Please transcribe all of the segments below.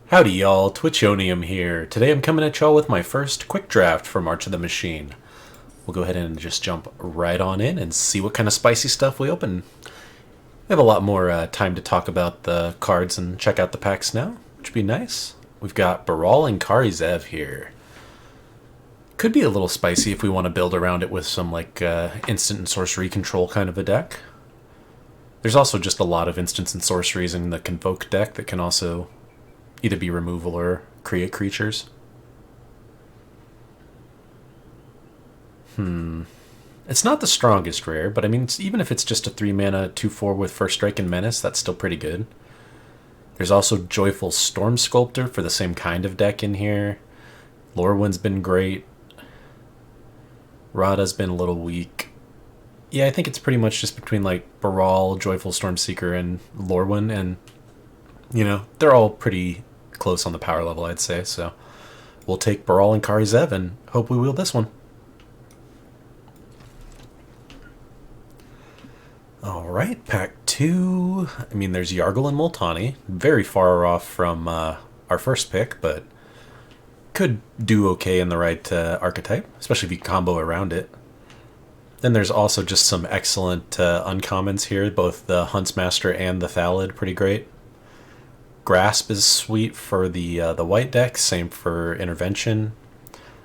Howdy y'all, Twitchonium here. Today I'm coming at y'all with my first quick draft for March of the Machine. We'll go ahead and just jump right on in and see what kind of spicy stuff we open. We have a lot more time to talk about the cards and check out the packs now, which would be nice. We've got Baral and Kari Zev here. Could be a little spicy if we want to build around it with some instant and sorcery control kind of a deck. There's also just a lot of instants and sorceries in the Convoke deck that can also either be removal or create creatures. It's not the strongest rare, but I mean, even if it's just a 3-mana 2/4 with First Strike and Menace, that's still pretty good. There's also Joyful Storm Sculptor for the same kind of deck in here. Lorwyn's been great. Radha's been a little weak. Yeah, I think it's pretty much just between Baral, Joyful Stormseeker, and Lorwyn, and they're all pretty close on the power level, I'd say. So we'll take Baral and Kari Zev and hope we wheel this one. Alright, pack 2. I mean, there's Yargle and Multani. Very far off from our first pick, but could do okay in the right archetype, especially if you combo around it. Then there's also just some excellent uncommons here, both the Huntsmaster and the Thallid, pretty great. Grasp is sweet for the white deck, same for Intervention.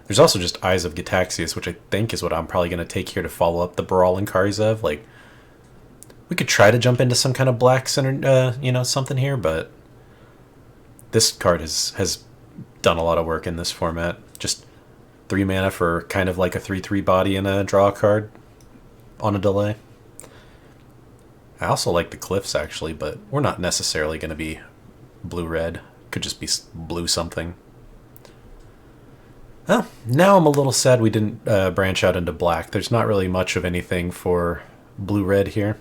There's also just Eyes of Gitaxias, which I think is what I'm probably going to take here to follow up the Baral and Kari Zev. We could try to jump into some kind of black center, something here, but this card has done a lot of work in this format. Just 3 mana for kind of like a 3/3 body and a draw card on a delay. I also like the Cliffs, actually, but we're not necessarily going to be blue-red. Could just be blue something. Oh, now I'm a little sad we didn't branch out into black. There's not really much of anything for blue-red here.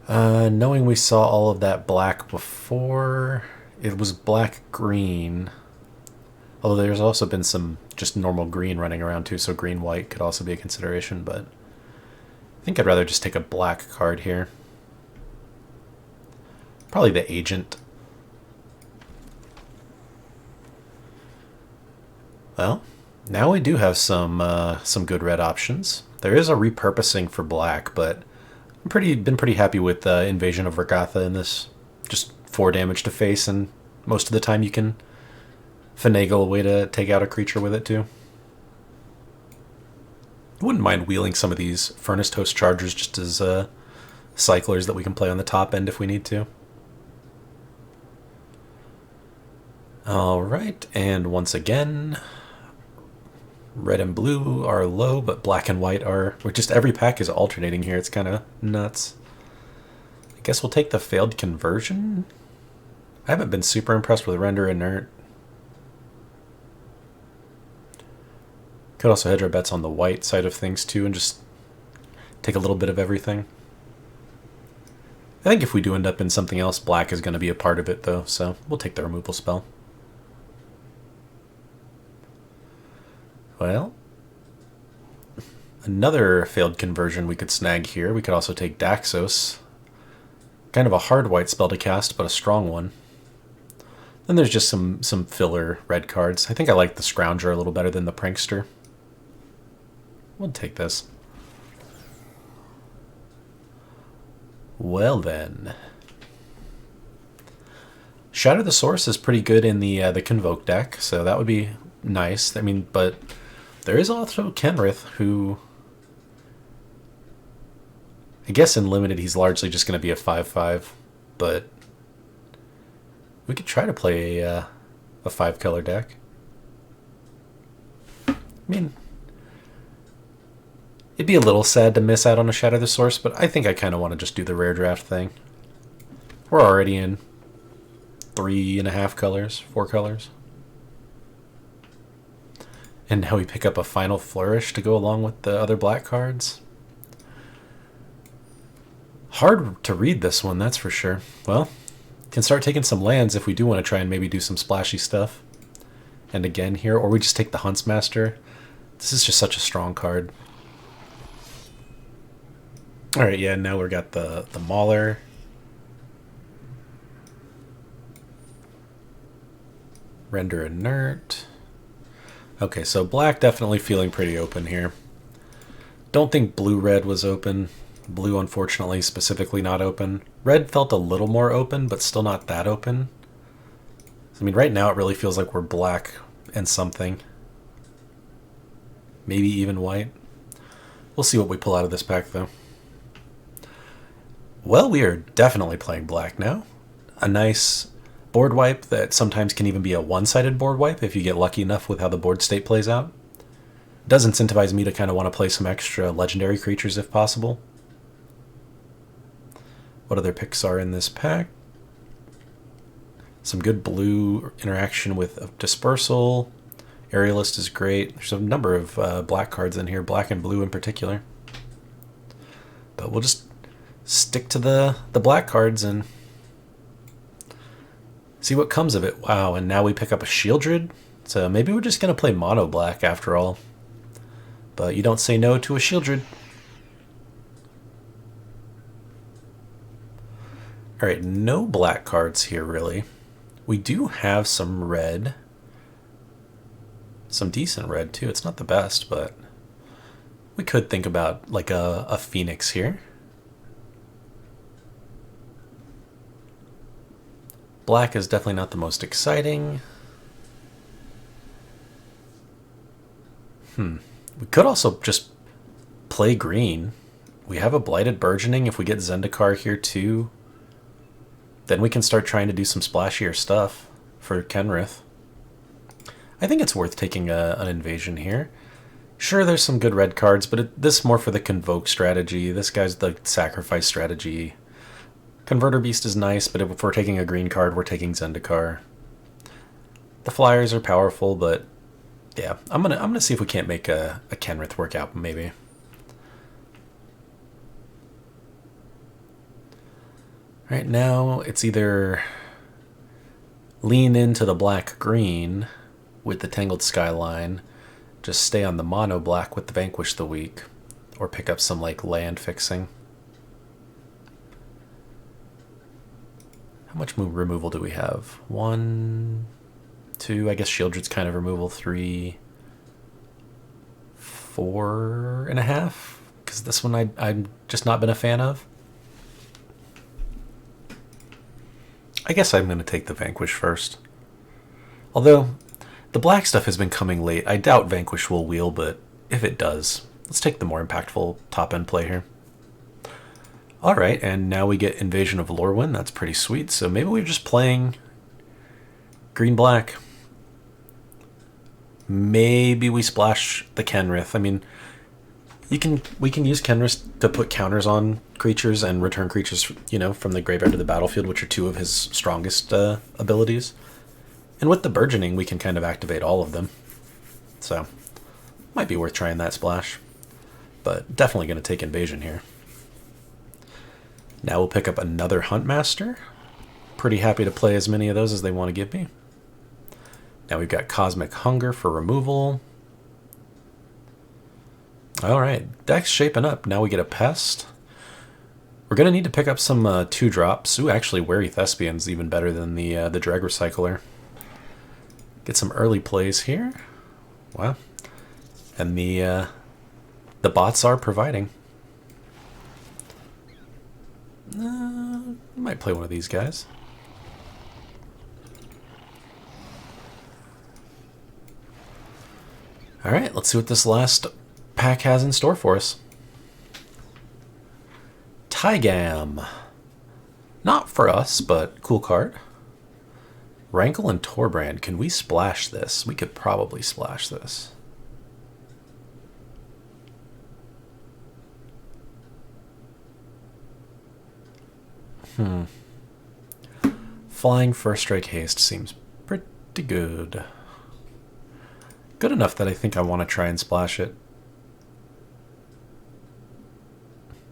Knowing we saw all of that black before, it was black-green. Although there's also been some just normal green running around too, so green-white could also be a consideration, but I think I'd rather just take a black card here. Probably the Agent. Well, now we do have some good red options. There is a repurposing for black, but I'm been pretty happy with Invasion of Regatha in this. Just 4 damage to face, and most of the time you can finagle a way to take out a creature with it too. I wouldn't mind wheeling some of these Furnace Toast Chargers just as cyclers that we can play on the top end if we need to. Alright, and once again, red and blue are low, but black and white are... just every pack is alternating here. It's kind of nuts. I guess we'll take the Failed Conversion. I haven't been super impressed with Render Inert. Could also hedge our bets on the white side of things too and just take a little bit of everything. I think if we do end up in something else, black is going to be a part of it though, so we'll take the removal spell. Well, another Failed Conversion we could snag here. We could also take Daxos. Kind of a hard white spell to cast, but a strong one. Then there's just some filler red cards. I think I like the Scrounger a little better than the Prankster. We'll take this. Well then. Shatter the Source is pretty good in the Convoke deck, so that would be nice. I mean, but there is also Kenrith, who... I guess in Limited he's largely just going to be a 5/5, but we could try to play a 5-color deck. I mean, it'd be a little sad to miss out on a Shatter the Source, but I think I kind of want to just do the rare draft thing. We're already in 3.5 colors, 4 colors. And now we pick up a Final Flourish to go along with the other black cards. Hard to read this one, that's for sure. Well, can start taking some lands if we do want to try and maybe do some splashy stuff. And again here, or we just take the Huntsmaster. This is just such a strong card. Alright, yeah, now we've got the Mauler. Render inert. Okay, so black definitely feeling pretty open here. Don't think blue-red was open. Blue, unfortunately, specifically not open. Red felt a little more open, but still not that open. I mean, right now it really feels like we're black and something. Maybe even white. We'll see what we pull out of this pack, though. Well, we are definitely playing black now. A nice board wipe that sometimes can even be a one-sided board wipe if you get lucky enough with how the board state plays out. It does incentivize me to kind of want to play some extra legendary creatures if possible. What other picks are in this pack? Some good blue interaction with Dispersal. Aerialist is great. There's a number of black cards in here, black and blue in particular. But we'll just stick to the black cards and see what comes of it. Wow, and now we pick up a Shieldred. So maybe we're just going to play mono black after all. But you don't say no to a Shieldred. Alright, no black cards here, really. We do have some red. Some decent red, too. It's not the best, but we could think about, like, a Phoenix here. Black is definitely not the most exciting. We could also just play green. We have a Blighted Burgeoning. If we get Zendikar here, too, then we can start trying to do some splashier stuff for Kenrith. I think it's worth taking an invasion here. Sure, there's some good red cards, but this is more for the Convoke strategy. This guy's the sacrifice strategy. Converter Beast is nice, but if we're taking a green card, we're taking Zendikar. The flyers are powerful, but yeah, I'm gonna see if we can't make a Kenrith work out, maybe. Right now, it's either lean into the black-green with the Tangled Skyline, just stay on the mono-black with the Vanquish the Weak, or pick up some like land fixing. How much removal do we have? 1, 2, I guess Shieldred's kind of removal, 3, 4.5, because this one I've just not been a fan of. I guess I'm going to take the Vanquish first. Although, the black stuff has been coming late. I doubt Vanquish will wheel, but if it does, let's take the more impactful top-end play here. Alright, and now we get Invasion of Lorwyn. That's pretty sweet. So maybe we're just playing green-black. Maybe we splash the Kenrith. I mean, we can use Kenrith to put counters on creatures and return creatures, you know, from the graveyard to the battlefield, which are two of his strongest abilities. And with the Burgeoning, we can kind of activate all of them. So, might be worth trying that splash. But definitely going to take Invasion here. Now we'll pick up another Huntmaster. Pretty happy to play as many of those as they want to give me. Now we've got Cosmic Hunger for removal. Alright, deck's shaping up. Now we get a Pest. We're going to need to pick up some 2-drops. Ooh, actually, Wary Thespian's even better than the Drag Recycler. Get some early plays here. Wow. And the bots are providing. Might play one of these guys. Alright, let's see what this last pack has in store for us. Tygam. Not for us, but cool card. Rankle and Torbrand. Can we splash this? We could probably splash this. Flying First Strike Haste seems pretty good. Good enough that I think I want to try and splash it.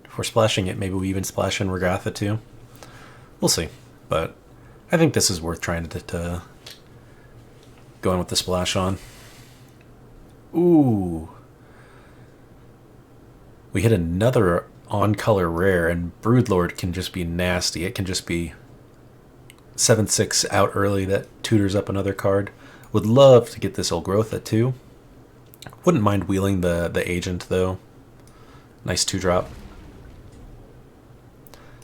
If we're splashing it, maybe we even splash in Regatha too. We'll see. But I think this is worth trying to go in with the splash on. Ooh. We hit another on-color rare, and Broodlord can just be nasty. It can just be 7/6 out early that tutors up another card. Would love to get this Elgrotha too. Wouldn't mind wheeling the agent though. Nice 2-drop.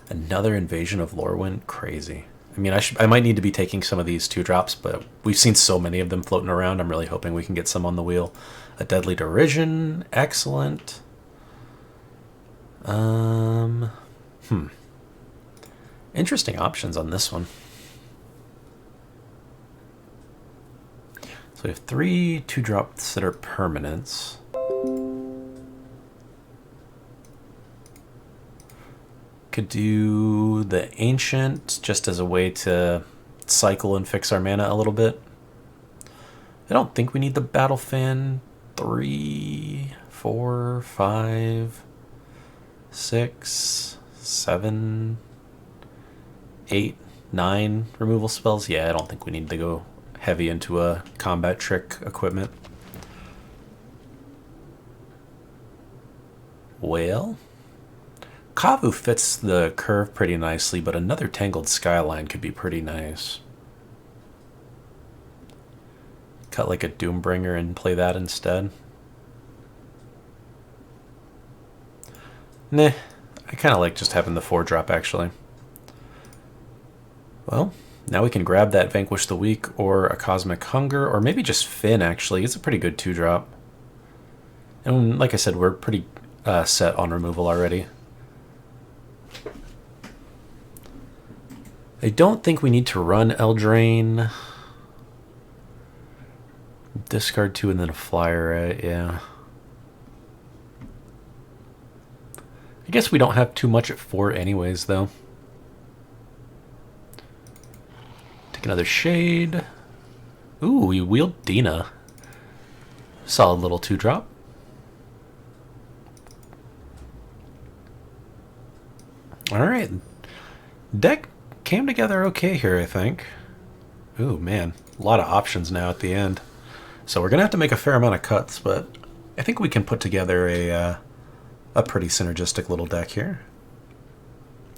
Another Invasion of Lorwyn? Crazy. I mean, I might need to be taking some of these 2-drops, but we've seen so many of them floating around. I'm really hoping we can get some on the wheel. A Deadly Derision. Excellent. Interesting options on this one. So we have 3 2-drops that are permanents. Could do the Ancient just as a way to cycle and fix our mana a little bit. I don't think we need the Battle Fan. 3, 4, 5, 6, 7, 8, 9 removal spells. Yeah, I don't think we need to go heavy into a combat trick equipment. Well, Kavu fits the curve pretty nicely, but another Tangled Skyline could be pretty nice. Cut like a Doombringer and play that instead. Nah, I kind of like just having the 4-drop actually. Well, now we can grab that Vanquish the Weak or a Cosmic Hunger, or maybe just Finn actually. It's a pretty good 2-drop. And like I said, we're pretty set on removal already. I don't think we need to run Eldraine. Discard 2 and then a flyer, right? Yeah. I guess we don't have too much at 4 anyways, though. Take another Shade. Ooh, we wheeled Dina. Solid little 2-drop. Alright. Deck came together okay here, I think. Ooh, man. A lot of options now at the end. So we're going to have to make a fair amount of cuts, but I think we can put together a pretty synergistic little deck here.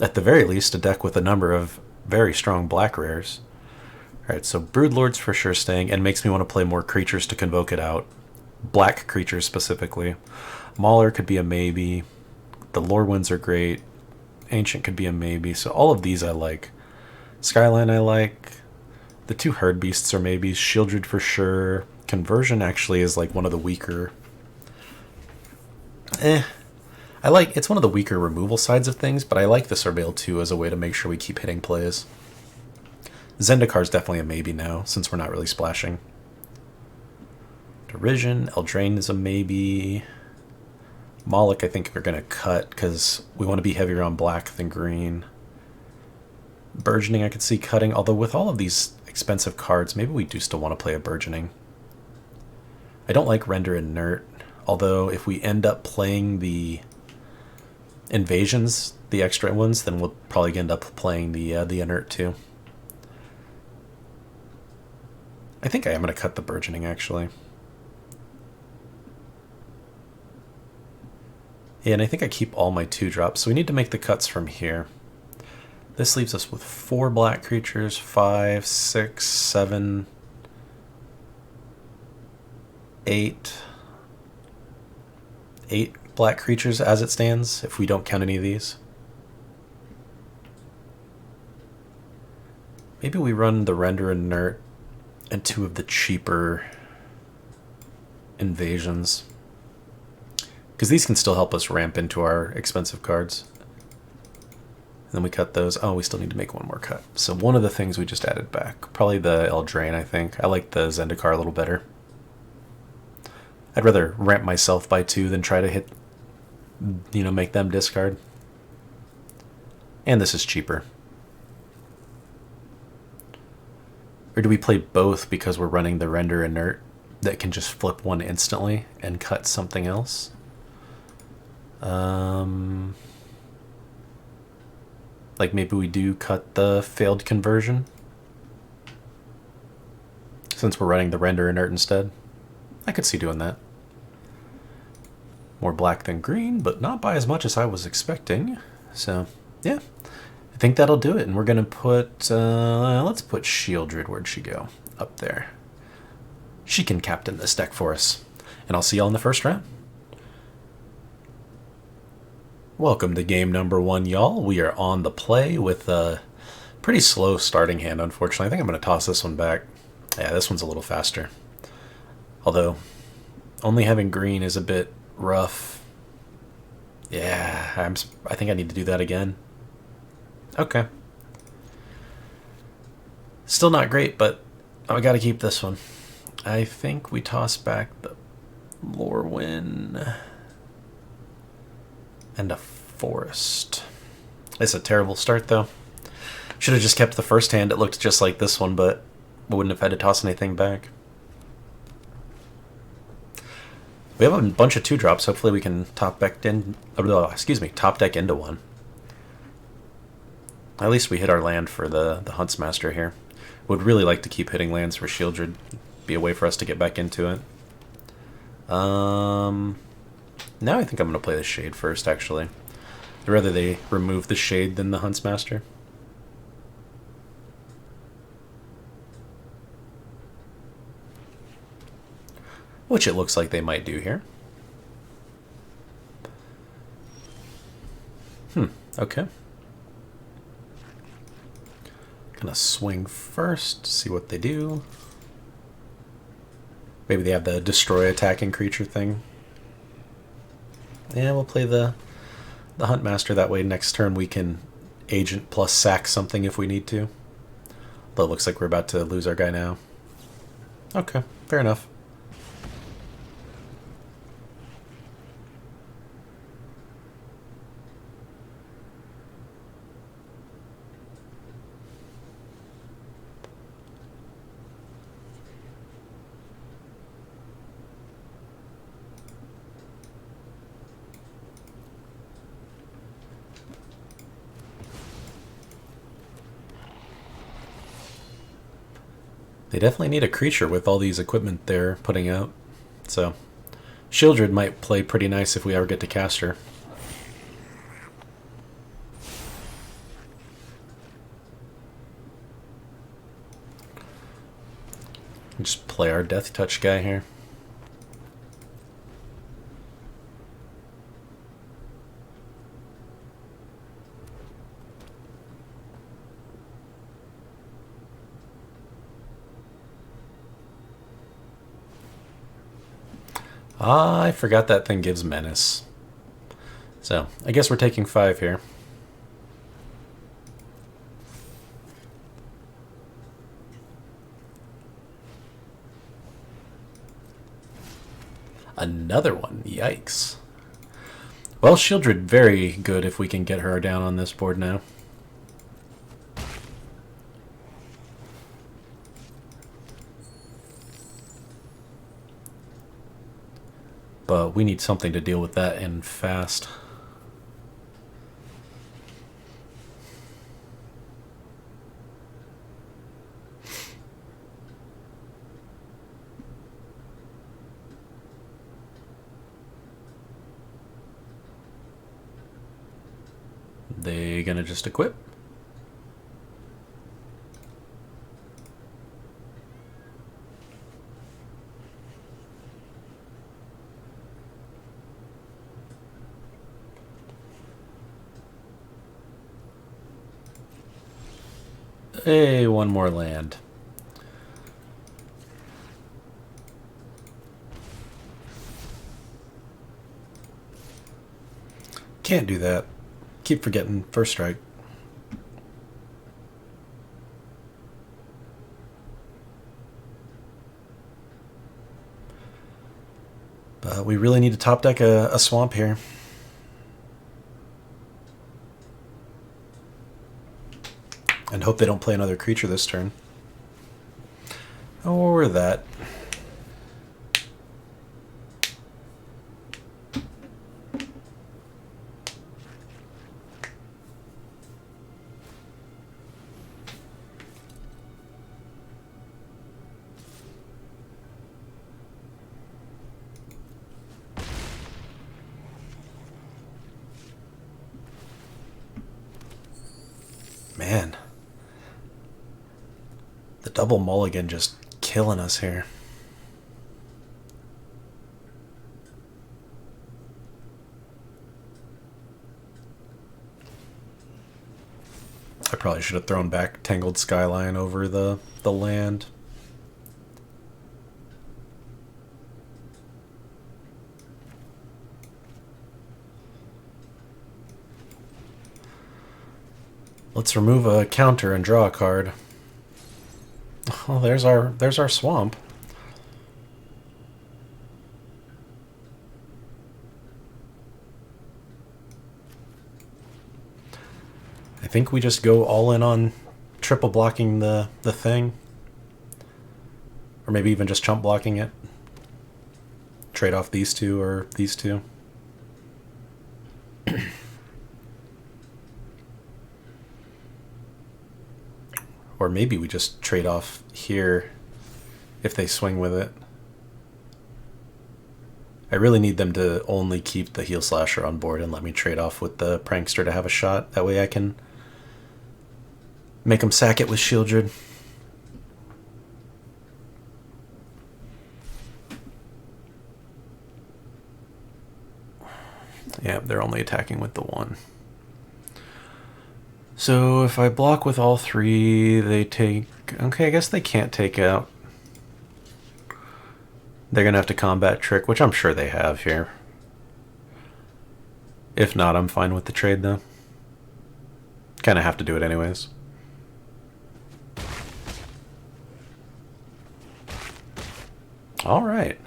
At the very least, a deck with a number of very strong black rares. Alright, so Broodlord's for sure staying, and makes me want to play more creatures to convoke it out. Black creatures specifically. Mauler could be a maybe. The Lorwyn's are great. Ancient could be a maybe. So all of these I like. Skyline I like. The 2 Herd Beasts are maybes. Shieldred for sure. Conversion actually is like one of the weaker. I like, it's one of the weaker removal sides of things, but I like the Surveil too as a way to make sure we keep hitting plays. Zendikar is definitely a maybe now, since we're not really splashing. Derision, Eldraine is a maybe. Moloch I think we're going to cut, because we want to be heavier on black than green. Burgeoning I could see cutting, although with all of these expensive cards, maybe we do still want to play a Burgeoning. I don't like Render Inert, although if we end up playing the Invasions, the extra ones, then we'll probably end up playing the Inert too. I think I am going to cut the Burgeoning actually. Yeah, and I think I keep all my 2-drops, so we need to make the cuts from here. This leaves us with 4 black creatures, 5, 6, 7, 8 black creatures as it stands, if we don't count any of these. Maybe we run the Render Inert and 2 of the cheaper Invasions, because these can still help us ramp into our expensive cards. And then we cut those. Oh, we still need to make one more cut. So one of the things we just added back. Probably the Eldraine, I think. I like the Zendikar a little better. I'd rather ramp myself by 2 than try to hit, make them discard. And this is cheaper. Or do we play both because we're running the Render Inert that can just flip one instantly and cut something else? Like maybe we do cut the failed conversion since we're running the Render Inert instead. I could see doing that. More black than green, but not by as much as I was expecting. So, yeah. I think that'll do it. And we're going to put, let's put Shieldred. Where'd she go? Up there. she can captain this deck for us. And I'll see y'all in the first round. Welcome to game number 1, y'all. We are on the play with a pretty slow starting hand, unfortunately. I think I'm going to toss this one back. Yeah, this one's a little faster. Although, only having green is a bit rough. Yeah, I think I need to do that again. Okay. Still not great, but I got to keep this one. I think we toss back the Lorwyn and a Forest. It's a terrible start, though. Should have just kept the first hand. It looked just like this one, but I wouldn't have had to toss anything back. We have a bunch of 2-drops. Hopefully we can top deck into one. At least we hit our land for the Huntsmaster here. Would really like to keep hitting lands for Shieldred. Be a way for us to get back into it. Now I think I'm going to play the Shade first, actually. I'd rather they remove the Shade than the Huntsmaster. Which it looks like they might do here. Okay. Gonna swing first, see what they do. Maybe they have the destroy attacking creature thing. Yeah, we'll play the Huntmaster. That way next turn we can agent plus sack something if we need to. Though it looks like we're about to lose our guy now. Okay, fair enough. They definitely need a creature with all these equipment they're putting out. So, Shieldred might play pretty nice if we ever get to cast her. Just play our Death Touch guy here. I forgot that thing gives Menace. So, I guess we're taking 5 here. Another one. Yikes. Well, Shieldred very good if we can get her down on this board now. But we need something to deal with that and fast. They gonna just equip? Hey, one more land. Can't do that. Keep forgetting first strike. But we really need to top deck a swamp here. And hope they don't play another creature this turn. Or that. Man. The double mulligan just killing us here. Probably should have thrown back Tangled Skyline over the land. Let's remove a counter and draw a card. Oh, there's our swamp. I think we just go all in on triple blocking the thing. Or maybe even just chump blocking it. Trade off these two or these two. Or maybe we just trade off here if they swing with it. I really need them to only keep the Heel Slasher on board and let me trade off with the Prankster to have a shot. That way I can make them sack it with Shieldred. Yeah, they're only attacking with the one. So if I block with all three, they take... Okay, I guess they can't take out. They're going to have to combat Trick, which I'm sure they have here. If not, I'm fine with the trade, though. Kind of have to do it anyways. Alright.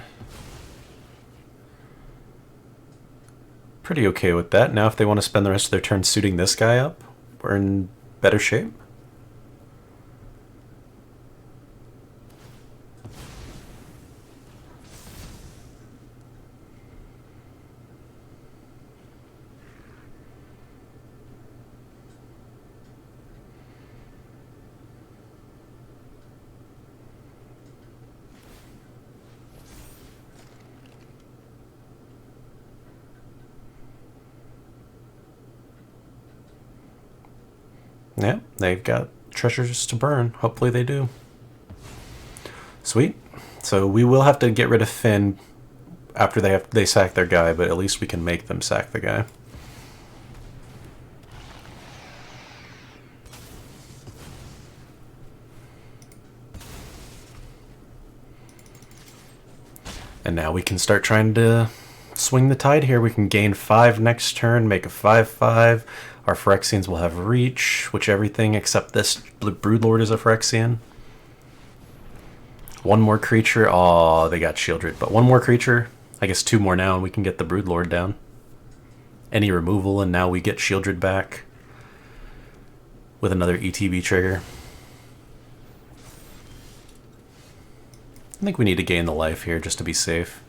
Pretty okay with that. Now if they want to spend the rest of their turn suiting this guy up, we're in better shape. Yeah, they've got treasures to burn. Hopefully they do. Sweet. So we will have to get rid of Finn after they sack their guy, but at least we can make them sack the guy. And now we can start trying to swing the tide here. We can gain 5 next turn, make a 5/5. Our Phyrexians will have reach, which everything except this Broodlord is a Phyrexian. One more creature. Oh, they got Shieldred. But one more creature. I guess 2 more now, and we can get the Broodlord down. Any removal, and now we get Shieldred back with another ETB trigger. I think we need to gain the life here just to be safe.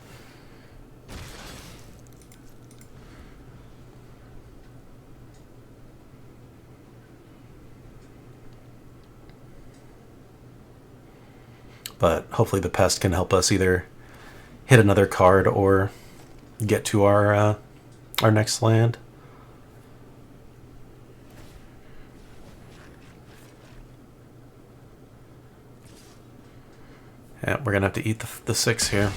But hopefully the Pest can help us either hit another card or get to our next land. Yeah, we're going to have to eat the 6 here.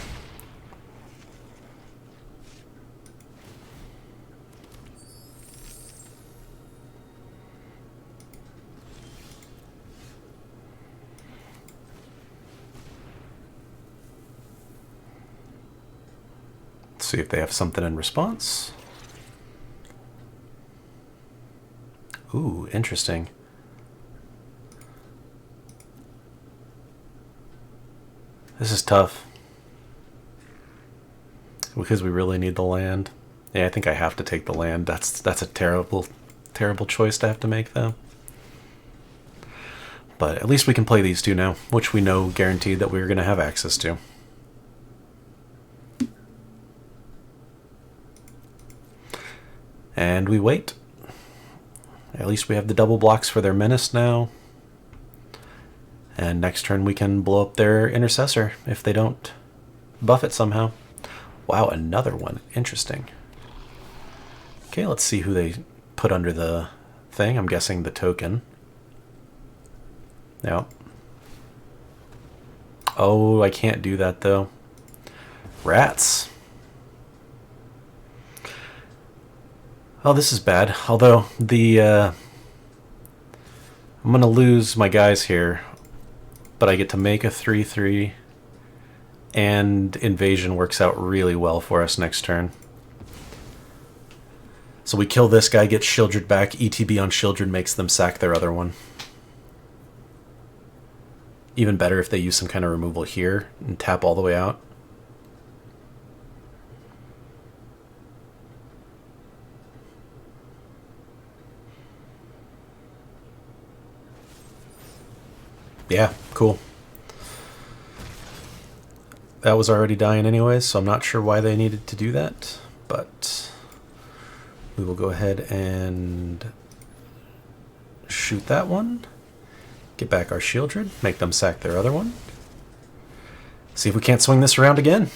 See if they have something in response. Ooh, interesting. This is tough. Because we really need the land. Yeah, I think I have to take the land. That's a terrible, terrible choice to have to make, though. But at least we can play these two now, which we know guaranteed that we're going to have access to. And we wait. At least we have the double blocks for their menace now. And next turn we can blow up their intercessor if they don't buff it somehow. Wow, another one. Interesting. Okay, let's see who they put under the thing. I'm guessing the token. Yep. Oh, I can't do that though. Rats. Oh, this is bad. Although the I'm going to lose my guys here, but I get to make a 3/3, and invasion works out really well for us next turn. So we kill this guy, get Shieldred back, ETB on Shieldred makes them sack their other one. Even better if they use some kind of removal here and tap all the way out. Yeah, cool. That was already dying anyways, so I'm not sure why they needed to do that, but we will go ahead and shoot that one. Get back our Shieldred, make them sack their other one. See if we can't swing this around again.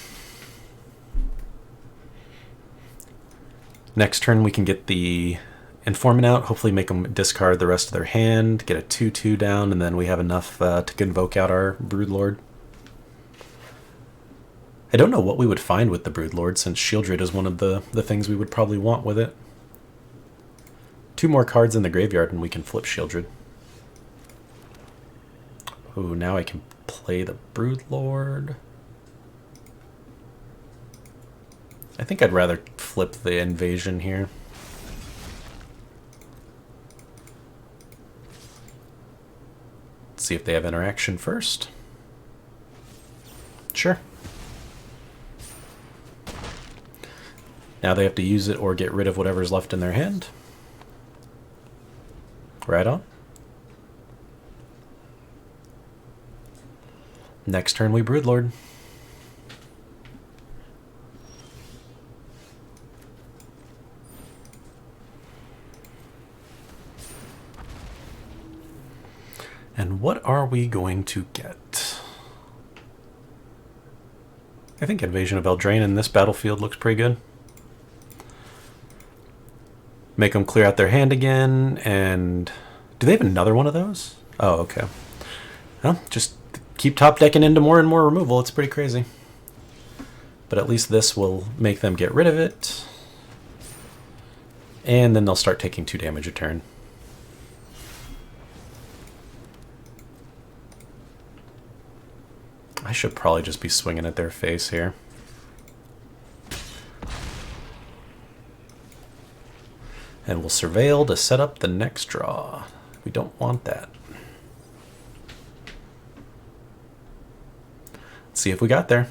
Next turn we can get the Informant out, hopefully make them discard the rest of their hand, get a 2/2 down, and then we have enough to convoke out our Broodlord. I don't know what we would find with the Broodlord, since Shieldred is one of the things we would probably want with it. 2 more cards in the graveyard and we can flip Shieldred. Ooh, now I can play the Broodlord. I think I'd rather flip the invasion here. See if they have interaction first. Sure. Now they have to use it or get rid of whatever's left in their hand. Right on. Next turn we Broodlord. And what are we going to get? I think Invasion of Eldraine in this battlefield looks pretty good. Make them clear out their hand again, and... do they have another one of those? Oh, okay. Well, just keep top decking into more and more removal. It's pretty crazy. But at least this will make them get rid of it. And then they'll start taking 2 damage a turn. I should probably just be swinging at their face here. And we'll Surveil to set up the next draw. We don't want that. Let's see if we got there.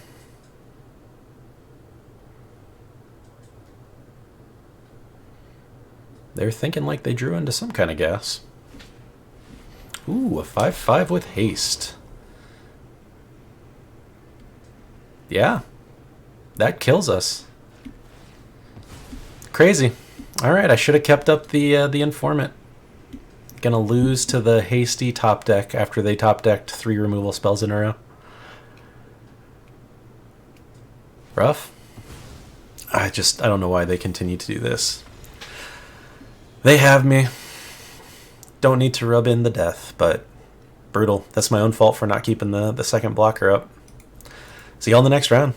They're thinking like they drew into some kind of gas. Ooh, a 5/5 with haste. Yeah, that kills us. Crazy. All right, I should have kept up the Informant. Gonna lose to the hasty top deck after they top decked 3 removal spells in a row. Rough. I don't know why they continue to do this. They have me. Don't need to rub in the death, but brutal. That's my own fault for not keeping the second blocker up. See you all in the next round.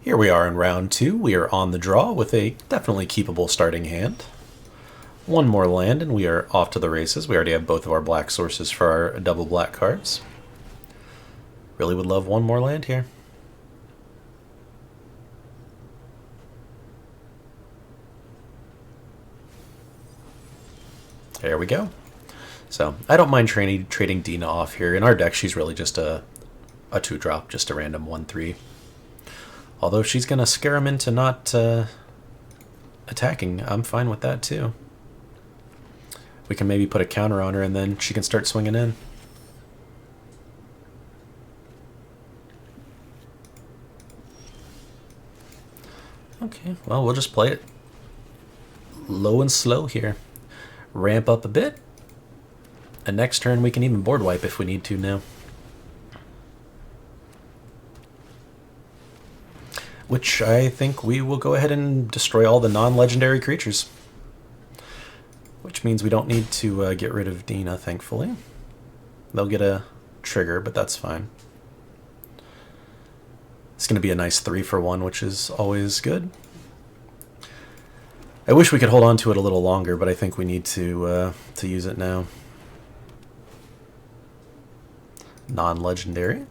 Here we are in round 2. We are on the draw with a definitely keepable starting hand. 1 more land and we are off to the races. We already have both of our black sources for our double black cards. Really would love 1 more land here. There we go. So I don't mind trading Dina off here. In our deck, she's really just a 2-drop, just a random 1/3. Although she's going to scare him into not attacking, I'm fine with that too. We can maybe put a counter on her and then she can start swinging in. Okay, well, we'll just play it low and slow here. Ramp up a bit. And next turn we can even board wipe if we need to now. Which I think we will go ahead and destroy all the non-legendary creatures. Which means we don't need to get rid of Dina, thankfully. They'll get a trigger, but that's fine. It's going to be a nice 3-for-1, which is always good. I wish we could hold on to it a little longer, but I think we need to use it now. Non-legendary.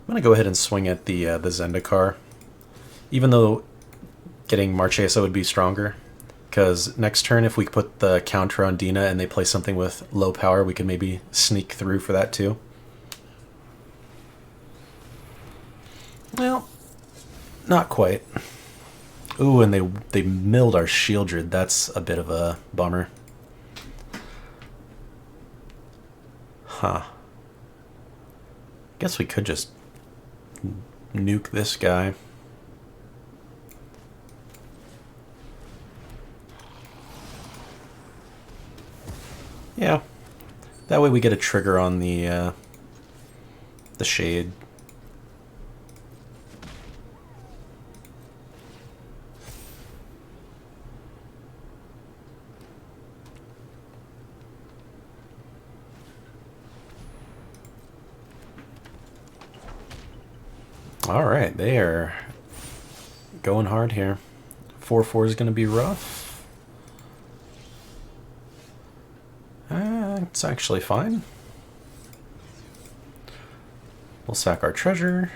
I'm going to go ahead and swing at the Zendikar, even though getting Marchesa would be stronger, because next turn if we put the counter on Dina and they play something with low power, we could maybe sneak through for that too. Well, not quite. Ooh, and they milled our Shieldred. That's a bit of a bummer. Huh. Guess we could just nuke this guy. Yeah. That way we get a trigger on the shade. All right, they are going hard here. 4/4 is going to be rough. It's actually fine. We'll sack our treasure.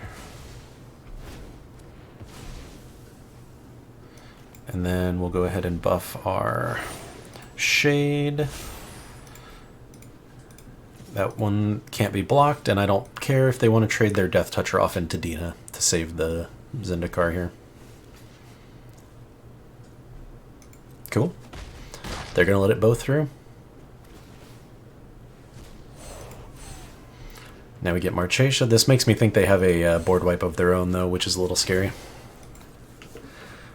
And then we'll go ahead and buff our shade. That one can't be blocked, and I don't care if they want to trade their Death Toucher off into Dina to save the Zendikar here. Cool. They're going to let it bow through. Now we get Marchesa. This makes me think they have a board wipe of their own, though, which is a little scary.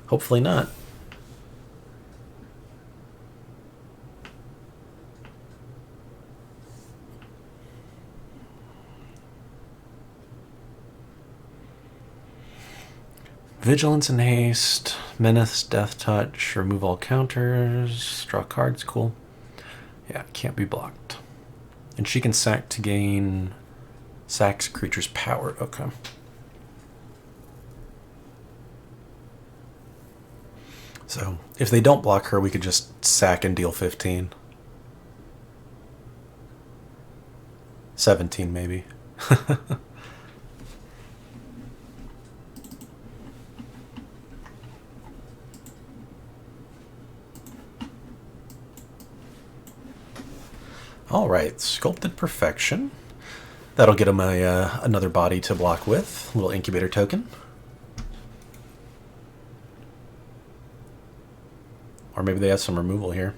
Hopefully not. Vigilance and Haste, Menace, Death Touch, remove all counters, draw cards, cool. Yeah, can't be blocked. And she can sack to gain sacks creature's power, okay. So, if they don't block her, we could just sack and deal 15. 17, maybe. All right, Sculpted Perfection. That'll get him another body to block with. A little incubator token. Or maybe they have some removal here.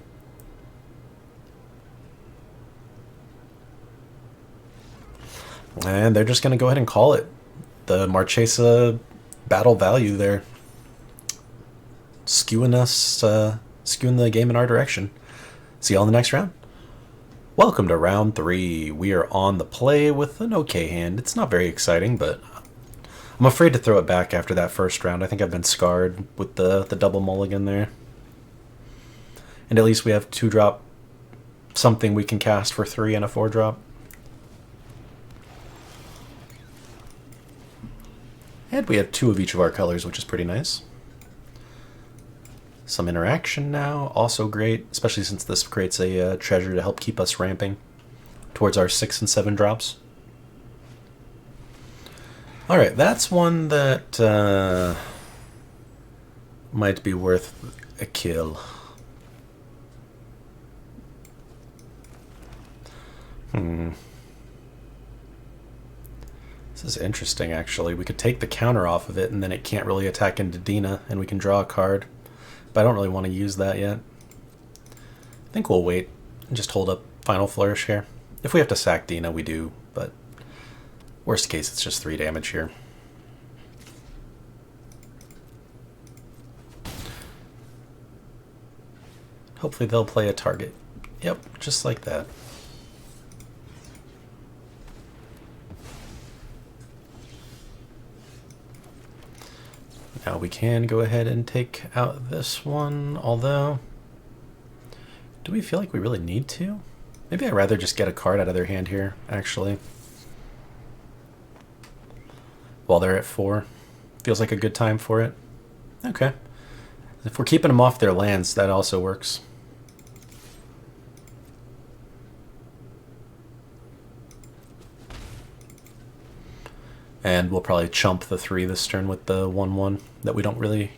And they're just going to go ahead and call it. The Marchesa battle value there. Skewing the game in our direction. See you all in the next round. Welcome to round 3. We are on the play with an okay hand. It's not very exciting, but I'm afraid to throw it back after that first round. I think I've been scarred with the double mulligan there. And at least we have 2-drop something we can cast for 3 and a 4-drop. And we have 2 of each of our colors, which is pretty nice. Some interaction now, also great, especially since this creates a treasure to help keep us ramping towards our 6 and 7 drops. Alright, that's one that might be worth a kill. This is interesting, actually. We could take the counter off of it, and then it can't really attack into Dina, and we can draw a card. But I don't really want to use that yet. I think we'll wait and just hold up Final Flourish here. If we have to sack Dina, we do, but worst case, it's just 3 damage here. Hopefully they'll play a target. Yep, just like that. Now we can go ahead and take out this one, although, do we feel like we really need to? Maybe I'd rather just get a card out of their hand here, actually. while they're at 4. Feels like a good time for it. Okay. If we're keeping them off their lands, that also works. And we'll probably chump the 3 this turn with the 1/1 that we don't really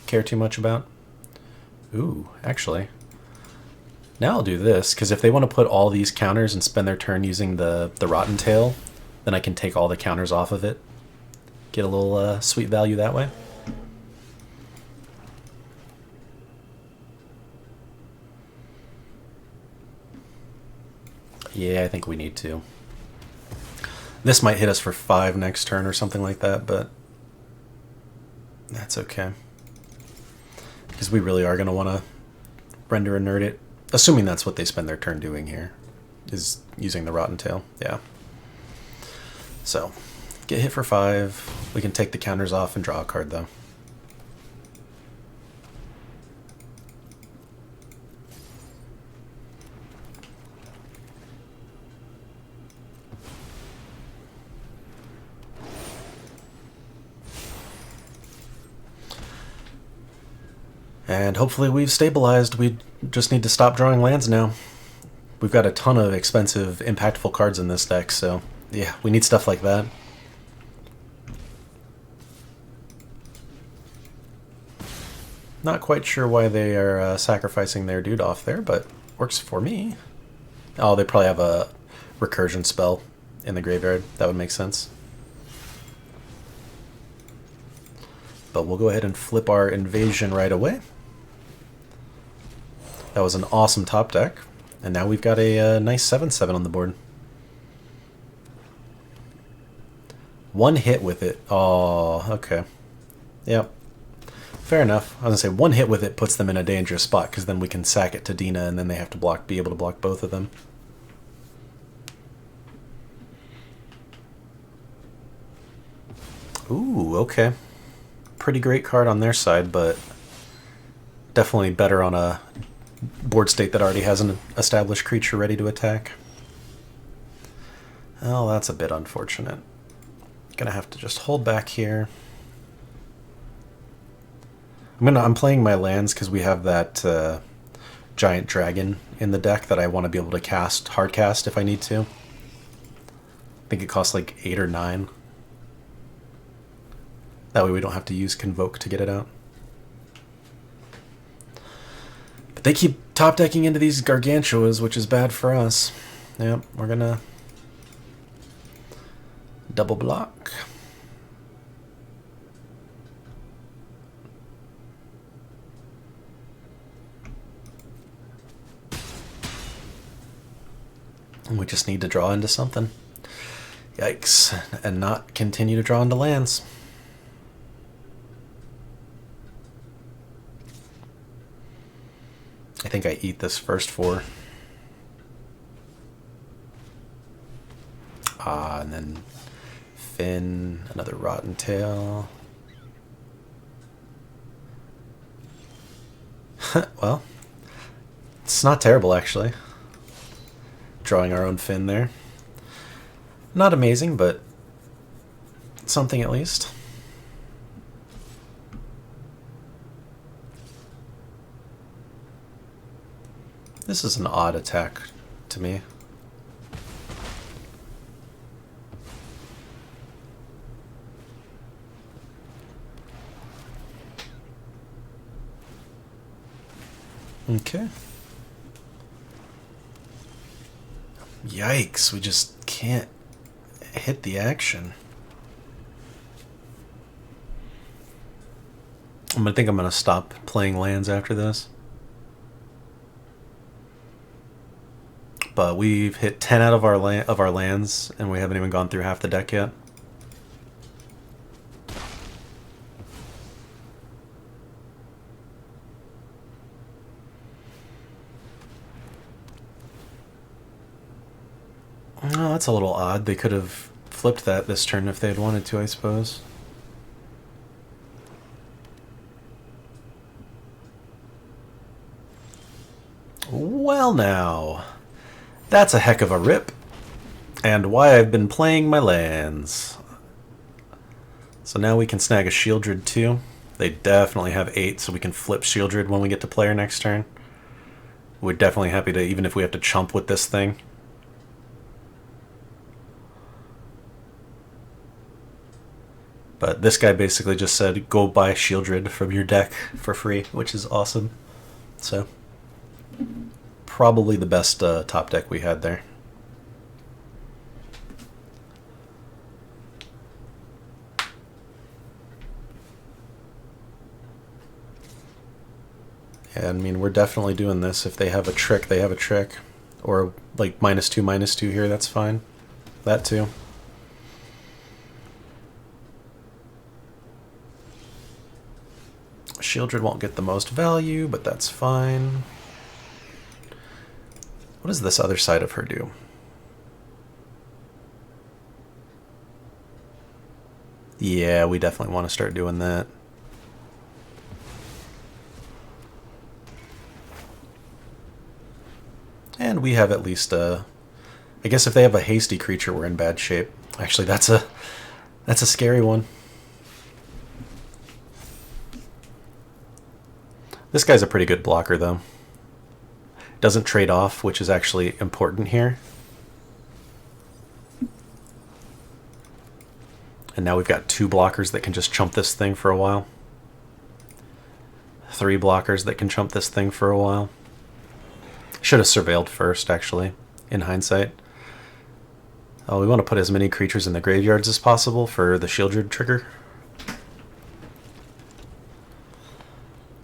care too much about. Ooh, actually. Now I'll do this, because if they want to put all these counters and spend their turn using the Rotten Tail, then I can take all the counters off of it. Get a little sweet value that way. Yeah, I think we need to. This might hit us for 5 next turn or something like that, but that's okay. Because we really are going to want to render and nerd it. Assuming that's what they spend their turn doing here, is using the Rotten Tail. Yeah. So, get hit for 5. We can take the counters off and draw a card, though. And hopefully we've stabilized. We just need to stop drawing lands now. We've got a ton of expensive, impactful cards in this deck, so yeah, we need stuff like that. Not quite sure why they are sacrificing their dude off there, but works for me. Oh, they probably have a recursion spell in the graveyard. That would make sense. But we'll go ahead and flip our invasion right away. That was an awesome top deck. And now we've got a nice 7/7 on the board. One hit with it. Oh, okay. Yep. Fair enough. I was going to say, one hit with it puts them in a dangerous spot, because then we can sack it to Dina, and then they have to be able to block both of them. Ooh, okay. Pretty great card on their side, but definitely better on a board state that already has an established creature ready to attack. Oh, that's a bit unfortunate. Gonna have to just hold back here. I'm playing my lands because we have that giant dragon in the deck that I want to be able to cast, hard cast if I need to. I think it costs like 8 or 9. That way we don't have to use Convoke to get it out. But they keep top decking into these Gargantuas, which is bad for us. Yep, we're gonna double block. And we just need to draw into something. Yikes. And not continue to draw into lands. I think I eat this first 4. And then Finn, another Rotten Tail. Well, it's not terrible actually. Drawing our own Finn there. Not amazing, but something at least. This is an odd attack to me. Okay. Yikes, we just can't hit the action. I think I'm gonna stop playing lands after this. But we've hit 10 out of our lands, and we haven't even gone through half the deck yet. Oh, that's a little odd. They could have flipped that this turn if they had wanted to, I suppose. Well now, that's a heck of a rip. And why I've been playing my lands. So now we can snag a Shieldred too. They definitely have 8, so we can flip Shieldred when we get to player next turn. We're definitely happy to, even if we have to chump with this thing. But this guy basically just said, go buy Shieldred from your deck for free, which is awesome. So, probably the best top deck we had there. Yeah, I mean, we're definitely doing this. If they have a trick, they have a trick. Or, like, -2/-2 here, that's fine. That too. Shieldred won't get the most value, but that's fine. What does this other side of her do? Yeah, we definitely want to start doing that. And we have at least I guess if they have a hasty creature, we're in bad shape. Actually, that's a scary one. This guy's a pretty good blocker, though. Doesn't trade off, which is actually important here. And now we've got 2 blockers that can just chump this thing for a while. 3 blockers that can chump this thing for a while. Should have surveilled first, actually, in hindsight. Oh, we want to put as many creatures in the graveyards as possible for the Shieldred trigger.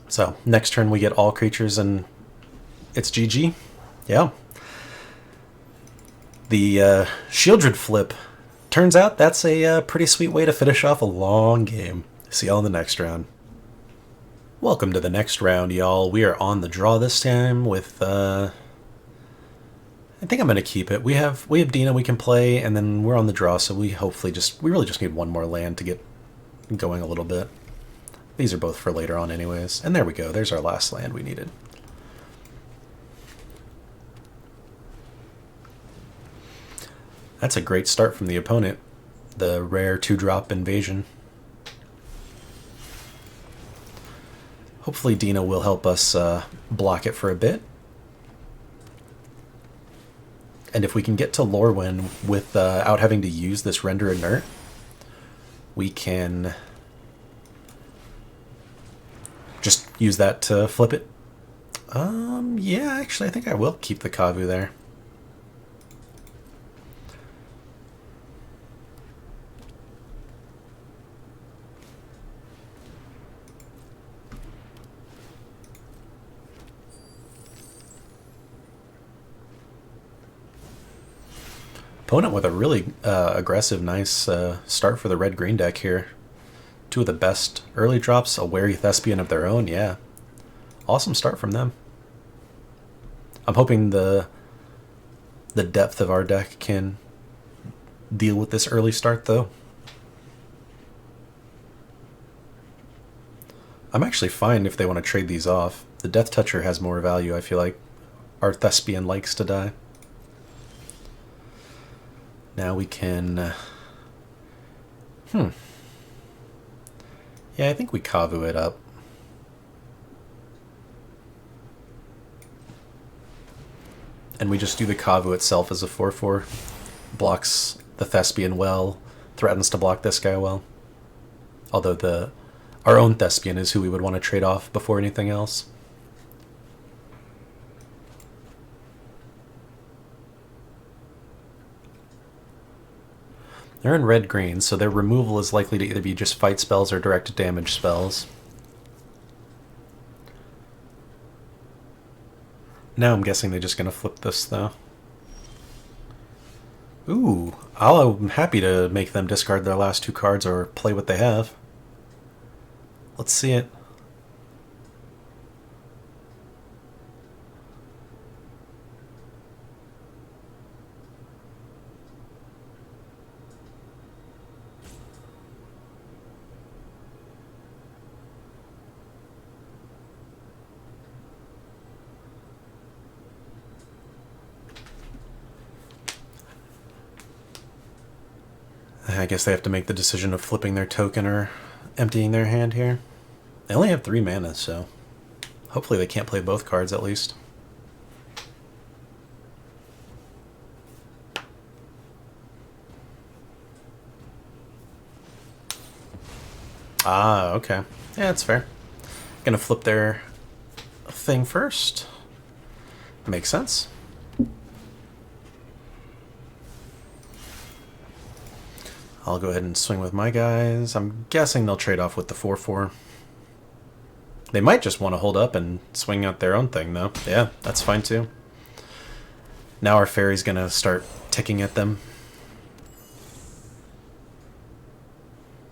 So, next turn we get all creatures and it's GG. Yeah. The Shieldred flip. Turns out that's a pretty sweet way to finish off a long game. See y'all in the next round. Welcome to the next round, y'all. We are on the draw this time with, I think I'm going to keep it. We have Dina we can play, and then we're on the draw, so we really just need one more land to get going a little bit. These are both for later on anyways. And there we go. There's our last land we needed. That's a great start from the opponent. The rare 2-drop invasion. Hopefully Dina will help us block it for a bit. And if we can get to Lorwyn without having to use this Render Inert, we can just use that to flip it. Yeah, actually, I think I will keep the Kavu there. Opponent with a really aggressive, nice start for the red-green deck here. 2 of the best early drops, a Wary Thespian of their own, yeah. Awesome start from them. I'm hoping the depth of our deck can deal with this early start, though. I'm actually fine if they want to trade these off. The Death Toucher has more value, I feel like. Our Thespian likes to die. Now we can... Yeah, I think we Kavu it up. And we just do the Kavu itself as a 4/4. Blocks the Thespian well, threatens to block this guy well. Although our own Thespian is who we would want to trade off before anything else. They're in red-green, so their removal is likely to either be just fight spells or direct damage spells. Now I'm guessing they're just going to flip this, though. Ooh, I'm happy to make them discard their last 2 cards or play what they have. Let's see it. I guess they have to make the decision of flipping their token or emptying their hand here. They only have 3 mana, so hopefully they can't play both cards at least. Ah, okay. Yeah, that's fair. Gonna flip their thing first. Makes sense. I'll go ahead and swing with my guys. I'm guessing they'll trade off with the 4/4. They might just want to hold up and swing out their own thing, though. Yeah, that's fine, too. Now our fairy's gonna start ticking at them.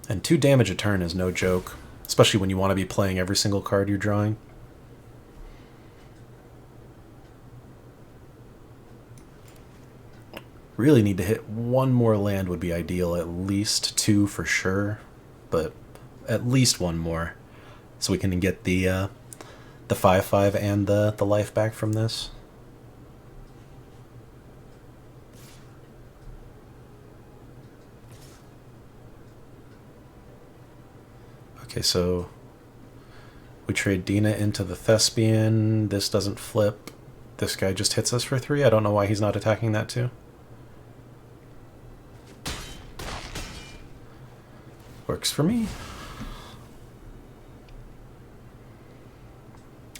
And 2 damage a turn is no joke, especially when you want to be playing every single card you're drawing. Really need to hit 1 more land would be ideal, at least 2 for sure, but at least 1 more, so we can get the 5/5 and the life back from this. Okay, so we trade Dina into the Thespian. This doesn't flip. This guy just hits us for 3. I don't know why he's not attacking that too. Works for me.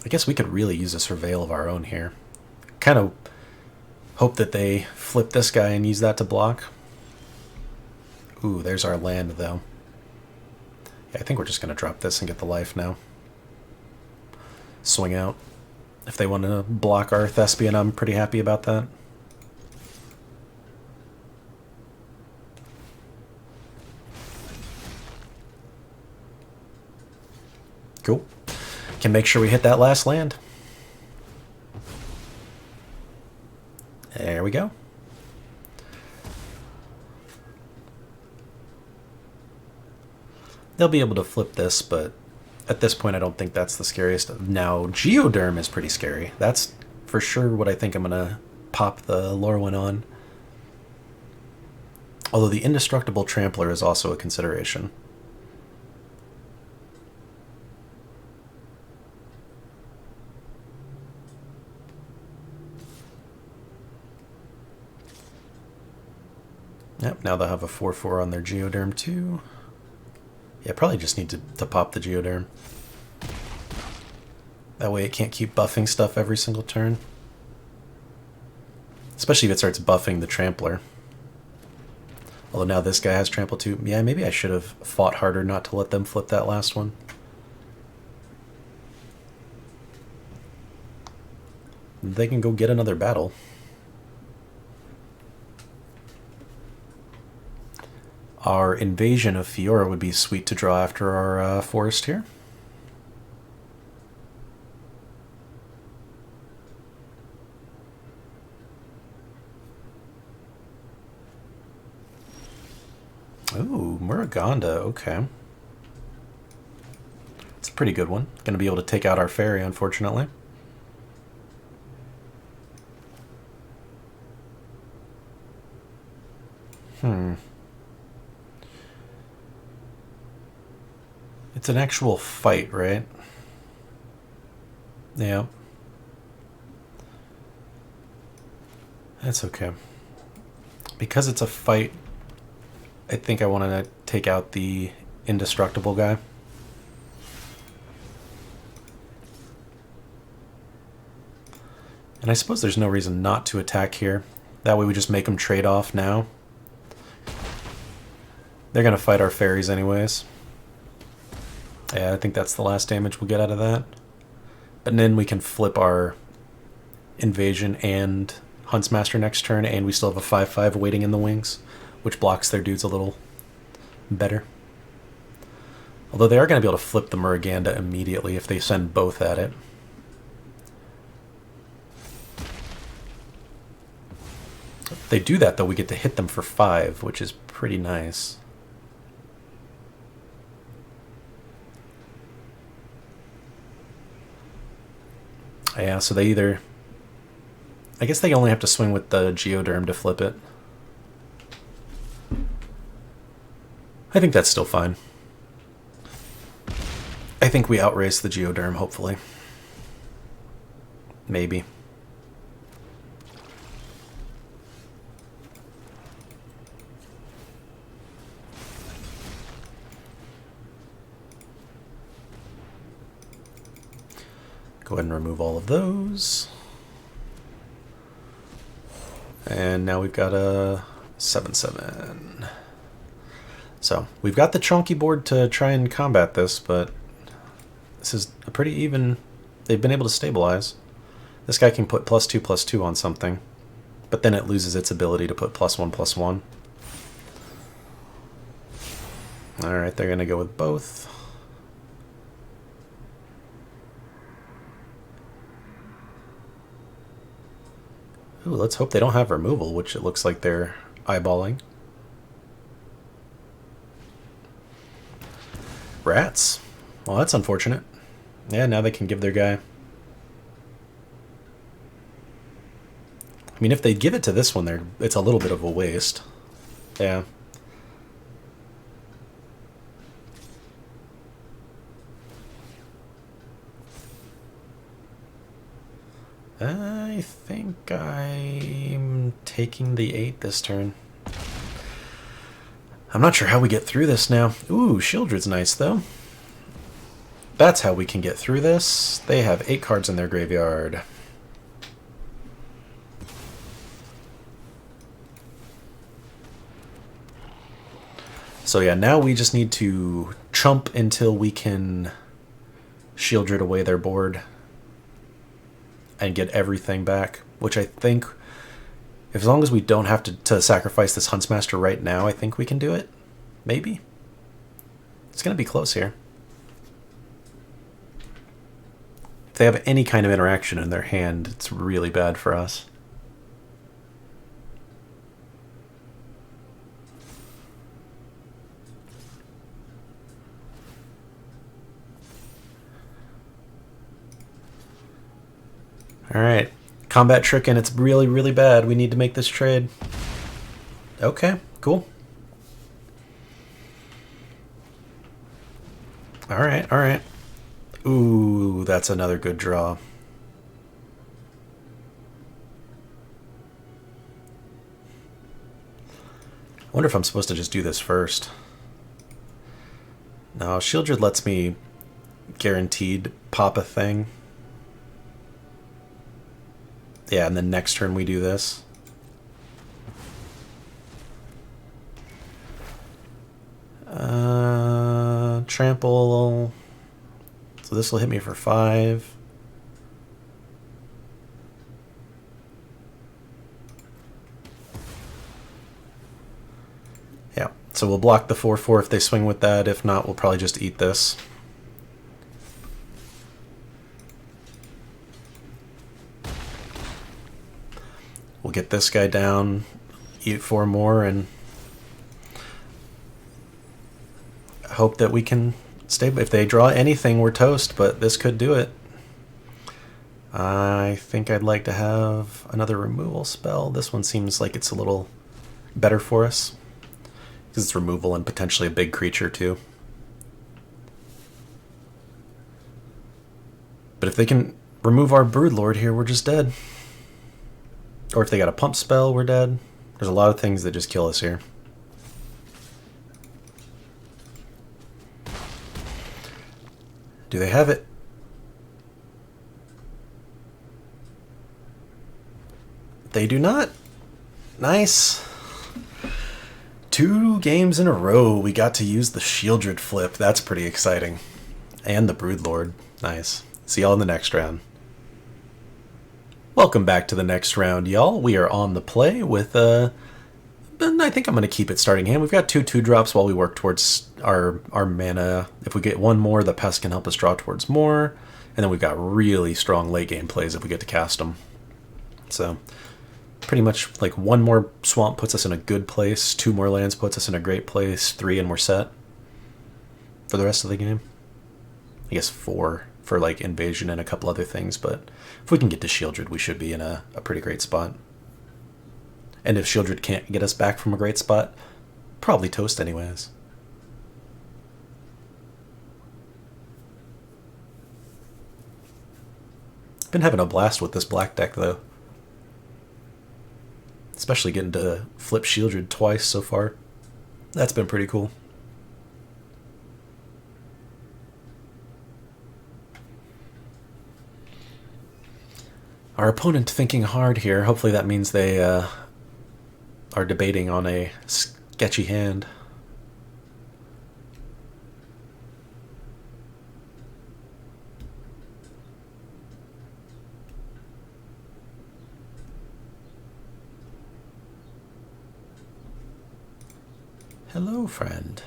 I guess we could really use a Surveil of our own here. Kind of hope that they flip this guy and use that to block. Ooh, there's our land, though. Yeah, I think we're just going to drop this and get the life now. Swing out. If they want to block our Thespian, I'm pretty happy about that. Cool. Can make sure we hit that last land. There we go. They'll be able to flip this, but at this point I don't think that's the scariest. Now, Geoderm is pretty scary. That's for sure what I think I'm going to pop the Lorwyn on. Although the Indestructible Trampler is also a consideration. Yep, now they'll have a 4/4 on their Geoderm too. Yeah, probably just need to pop the Geoderm. That way it can't keep buffing stuff every single turn. Especially if it starts buffing the Trampler. Although now this guy has Trample too. Yeah, maybe I should have fought harder not to let them flip that last one. They can go get another battle. Our Invasion of Fiora would be sweet to draw after our forest here. Ooh, Muruganda, okay. It's a pretty good one. Going to be able to take out our fairy, unfortunately. It's an actual fight, right? Yeah. That's okay. Because it's a fight, I think I want to take out the indestructible guy. And I suppose there's no reason not to attack here. That way we just make them trade off now. They're going to fight our fairies anyways. Yeah, I think that's the last damage we'll get out of that. But then we can flip our Invasion and Huntsmaster next turn, and we still have a 5/5 waiting in the wings, which blocks their dudes a little better. Although they are going to be able to flip the Muruganda immediately if they send both at it. If they do that, though, we get to hit them for 5, which is pretty nice. Yeah, so they either... I guess they only have to swing with the Geoderm to flip it. I think that's still fine. I think we outrace the Geoderm, hopefully. Maybe. Go ahead and remove all of those. And now we've got a 7/7. So we've got the chunky board to try and combat this, but this is a pretty even. They've been able to stabilize. This guy can put +2/+2 on something, but then it loses its ability to put +1/+1. Alright, they're going to go with both. Ooh, let's hope they don't have removal, which it looks like they're eyeballing. Rats. Well, that's unfortunate. Yeah, now they can give their guy. I mean, if they give it to this one, it's a little bit of a waste. Yeah. I think I'm taking the 8 this turn. I'm not sure how we get through this now. Ooh, Shieldred's nice, though. That's how we can get through this. They have 8 cards in their graveyard. So yeah, now we just need to chump until we can Shieldred away their board and get everything back, which I think, as long as we don't have to sacrifice this Huntsmaster right now, I think we can do it. Maybe. It's going to be close here. If they have any kind of interaction in their hand, it's really bad for us. Alright. Combat trick, and it's really, really bad. We need to make this trade. Okay, cool. Alright, alright. Ooh, that's another good draw. I wonder if I'm supposed to just do this first. No, Shieldred lets me guaranteed pop a thing. Yeah, and then next turn we do this. Trample. So this will hit me for 5. Yeah, so we'll block the 4/4 if they swing with that. If not, we'll probably just eat this. We'll get this guy down, eat 4 more, and hope that we can stay. If they draw anything, we're toast, but this could do it. I think I'd like to have another removal spell. This one seems like it's a little better for us, because it's removal and potentially a big creature too. But if they can remove our Broodlord here, we're just dead. Or if they got a pump spell, we're dead. There's a lot of things that just kill us here. Do they have it? They do not. Nice. 2 games in a row we got to use the Shieldred flip. That's pretty exciting. And the Broodlord. Nice. See y'all in the next round. Welcome back to the next round, y'all. We are on the play with I think I'm going to keep it starting hand. We've got 2 2-drops while we work towards our mana. If we get 1 more, the Pest can help us draw towards more. And then we've got really strong late game plays if we get to cast them. So pretty much like 1 more swamp puts us in a good place, 2 more lands puts us in a great place, 3 and we're set for the rest of the game. I guess 4 for like invasion and a couple other things, but if we can get to Shieldred, we should be in a pretty great spot. And if Shieldred can't get us back from a great spot, probably toast anyways. Been having a blast with this black deck, though. Especially getting to flip Shieldred twice so far. That's been pretty cool. Our opponent thinking hard here. Hopefully that means they are debating on a sketchy hand. Hello, friend.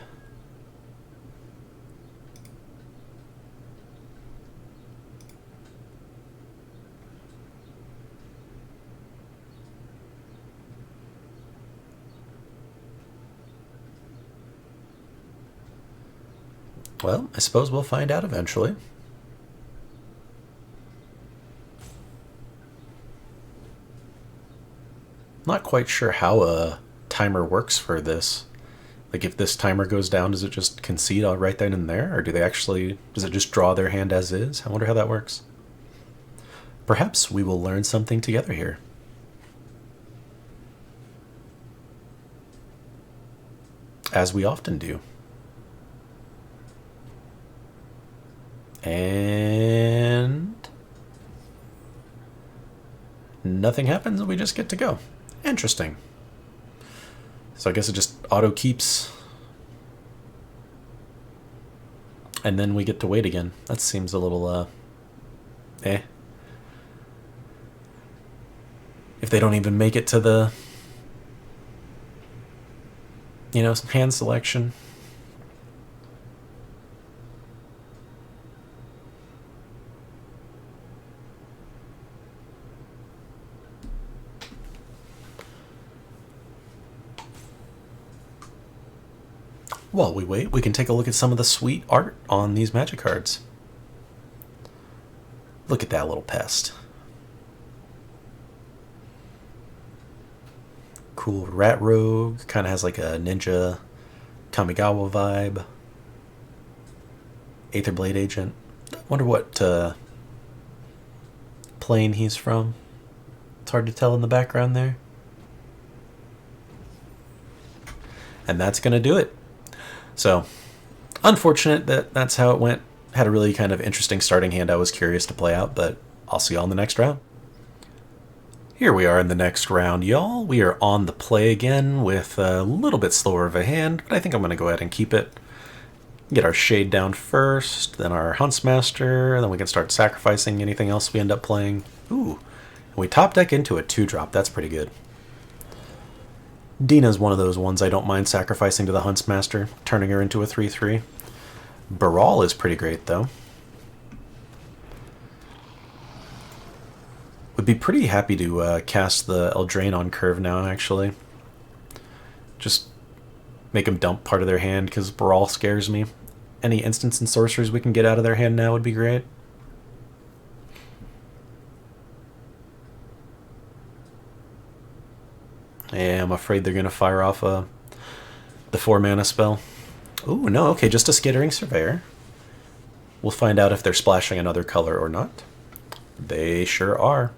Well, I suppose we'll find out eventually. Not quite sure how a timer works for this. Like, if this timer goes down, does it just concede right then and there? Or do they actually... does it just draw their hand as is? I wonder how that works. Perhaps we will learn something together here. As we often do. And... nothing happens and we just get to go. Interesting. So I guess it just auto keeps. And then we get to wait again. That seems a little, eh. If they don't even make it to the, you know, hand selection. While we wait, we can take a look at some of the sweet art on these Magic cards. Look at that little pest. Cool Rat Rogue, kind of has like a Ninja Kamigawa vibe. Aetherblade Agent. Wonder what plane he's from. It's hard to tell in the background there. And that's going to do it. So, unfortunate that that's how it went. Had a really kind of interesting starting hand I was curious to play out, but I'll see y'all in the next round. Here we are in the next round, y'all. We are on the play again with a little bit slower of a hand, but I think I'm going to go ahead and keep it. Get our Shade down first, then our Huntsmaster, then we can start sacrificing anything else we end up playing. Ooh, and we top deck into a 2-drop. That's pretty good. Dina's one of those ones I don't mind sacrificing to the Huntsmaster, turning her into a 3-3. Baral is pretty great, though. Would be pretty happy to cast the Eldraine on curve now, actually. Just make them dump part of their hand, because Baral scares me. Any instants and sorceries we can get out of their hand now would be great. Yeah, I'm afraid they're going to fire off the 4-mana spell. Ooh, no, okay, just a Skittering Surveyor. We'll find out if they're splashing another color or not. They sure are.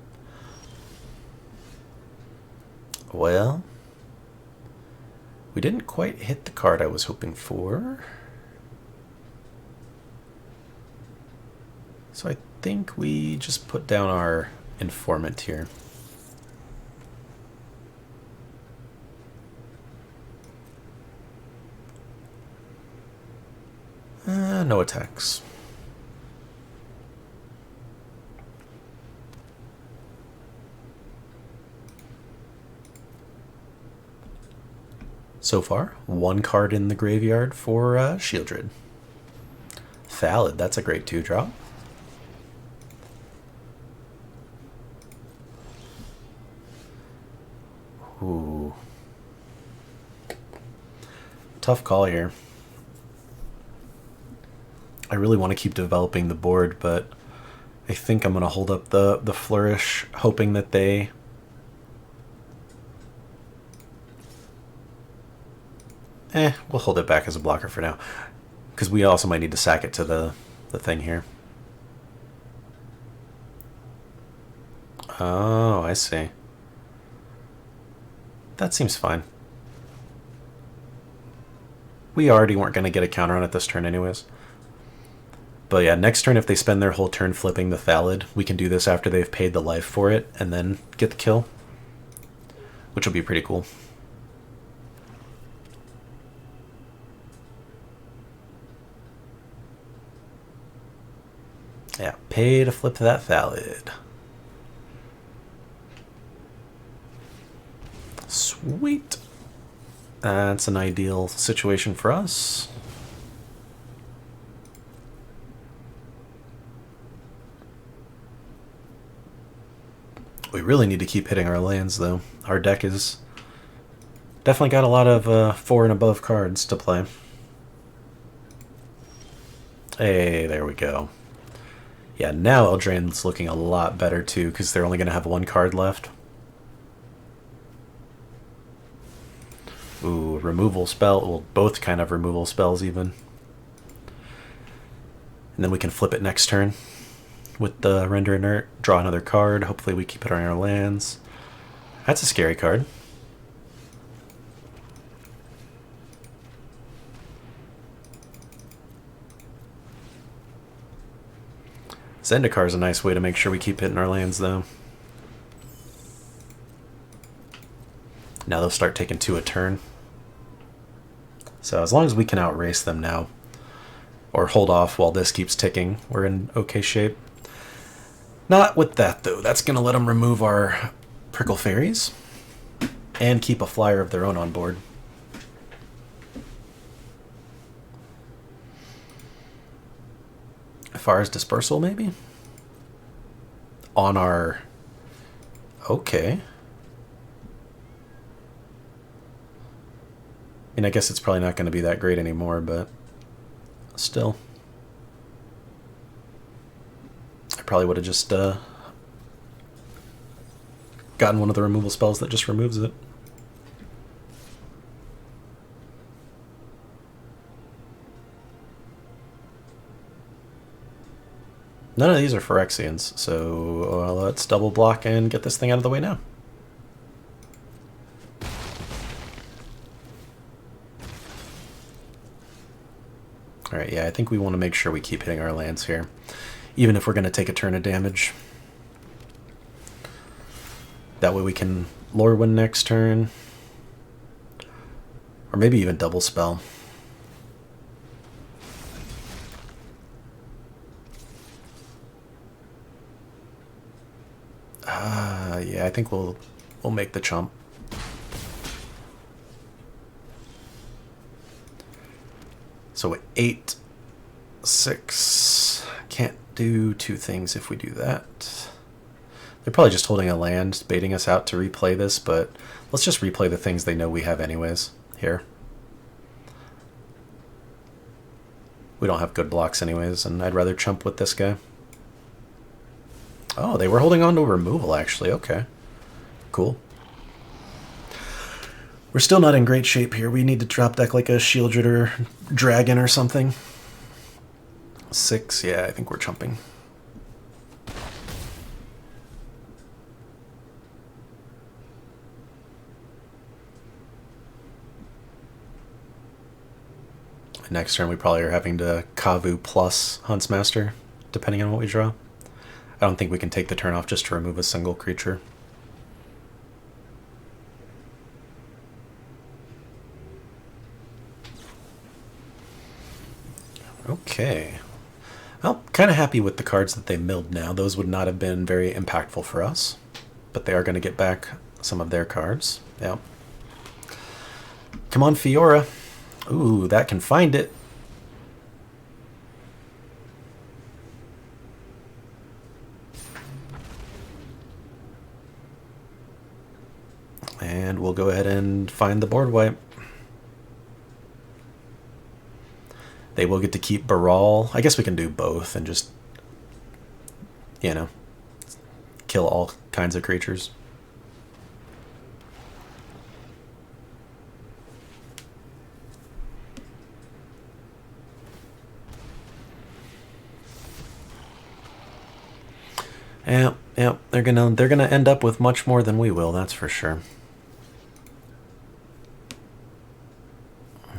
Well, we didn't quite hit the card I was hoping for. So I think we just put down our Informant here. No attacks. So far, one card in the graveyard for Shieldred. Thallid, that's a great 2-drop. Ooh. Tough call here. I really want to keep developing the board, but I think I'm going to hold up the Flourish, hoping that they... we'll hold it back as a blocker for now. Because we also might need to sack it to the thing here. Oh, I see. That seems fine. We already weren't going to get a counter on it this turn anyways. But yeah, next turn if they spend their whole turn flipping the Thallid, we can do this after they've paid the life for it and then get the kill. Which will be pretty cool. Yeah, pay to flip that Thallid. Sweet. That's an ideal situation for us. We really need to keep hitting our lands, though. Our deck is definitely got a lot of 4 and above cards to play. Hey, there we go. Yeah, now Eldraine's looking a lot better, too, because they're only going to have 1 card left. Ooh, removal spell. Well, both kind of removal spells, even. And then we can flip it next turn with the Render Inert, draw another card. Hopefully we keep it on our lands. That's a scary card. Zendikar is a nice way to make sure we keep hitting our lands, though. Now they'll start taking 2 a turn. So as long as we can outrace them now, or hold off while this keeps ticking, we're in okay shape. Not with that, though. That's going to let them remove our Prickle Fairies and keep a flyer of their own on board. Fire's Dispersal, maybe? On our... Okay. I mean, I guess it's probably not going to be that great anymore, but still. I probably would have just gotten one of the removal spells that just removes it. None of these are Phyrexians, so let's double block and get this thing out of the way now. Alright, yeah, I think we want to make sure we keep hitting our lands here, even if we're going to take a turn of damage. That way we can Lorwyn next turn, or maybe even double spell. Yeah, I think we'll make the chump. So 8, 6. Can't do 2 things if we do that. They're probably just holding a land, baiting us out to replay this, but let's just replay the things they know we have anyways here. We don't have good blocks anyways, and I'd rather chump with this guy. Oh, they were holding on to removal, actually. Okay. Cool. We're still not in great shape here. We need to drop deck like a Shieldred or Dragon or something. 6, yeah, I think we're chumping. Next turn we probably are having to Kavu plus Huntsmaster, depending on what we draw. I don't think we can take the turn off just to remove a single creature. Okay. Well, kind of happy with the cards that they milled now. Those would not have been very impactful for us, but they are going to get back some of their cards. Yep. Come on, Fiora. Ooh, that can find it. And we'll go ahead and find the board wipe. They will get to keep Baral. I guess we can do both and just, you know, kill all kinds of creatures. Yeah, yeah, they're gonna end up with much more than we will, that's for sure.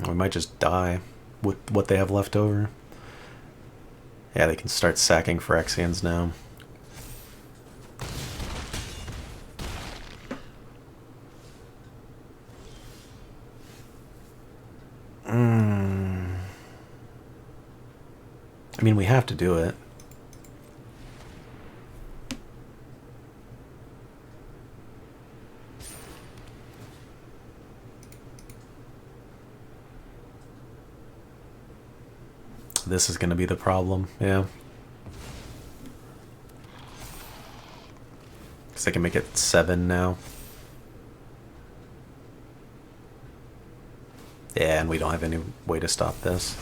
We might just die with what they have left over. Yeah, they can start sacking Phyrexians now. I mean, we have to do it. This is going to be the problem, yeah. Because they can make it 7 now. Yeah, and we don't have any way to stop this.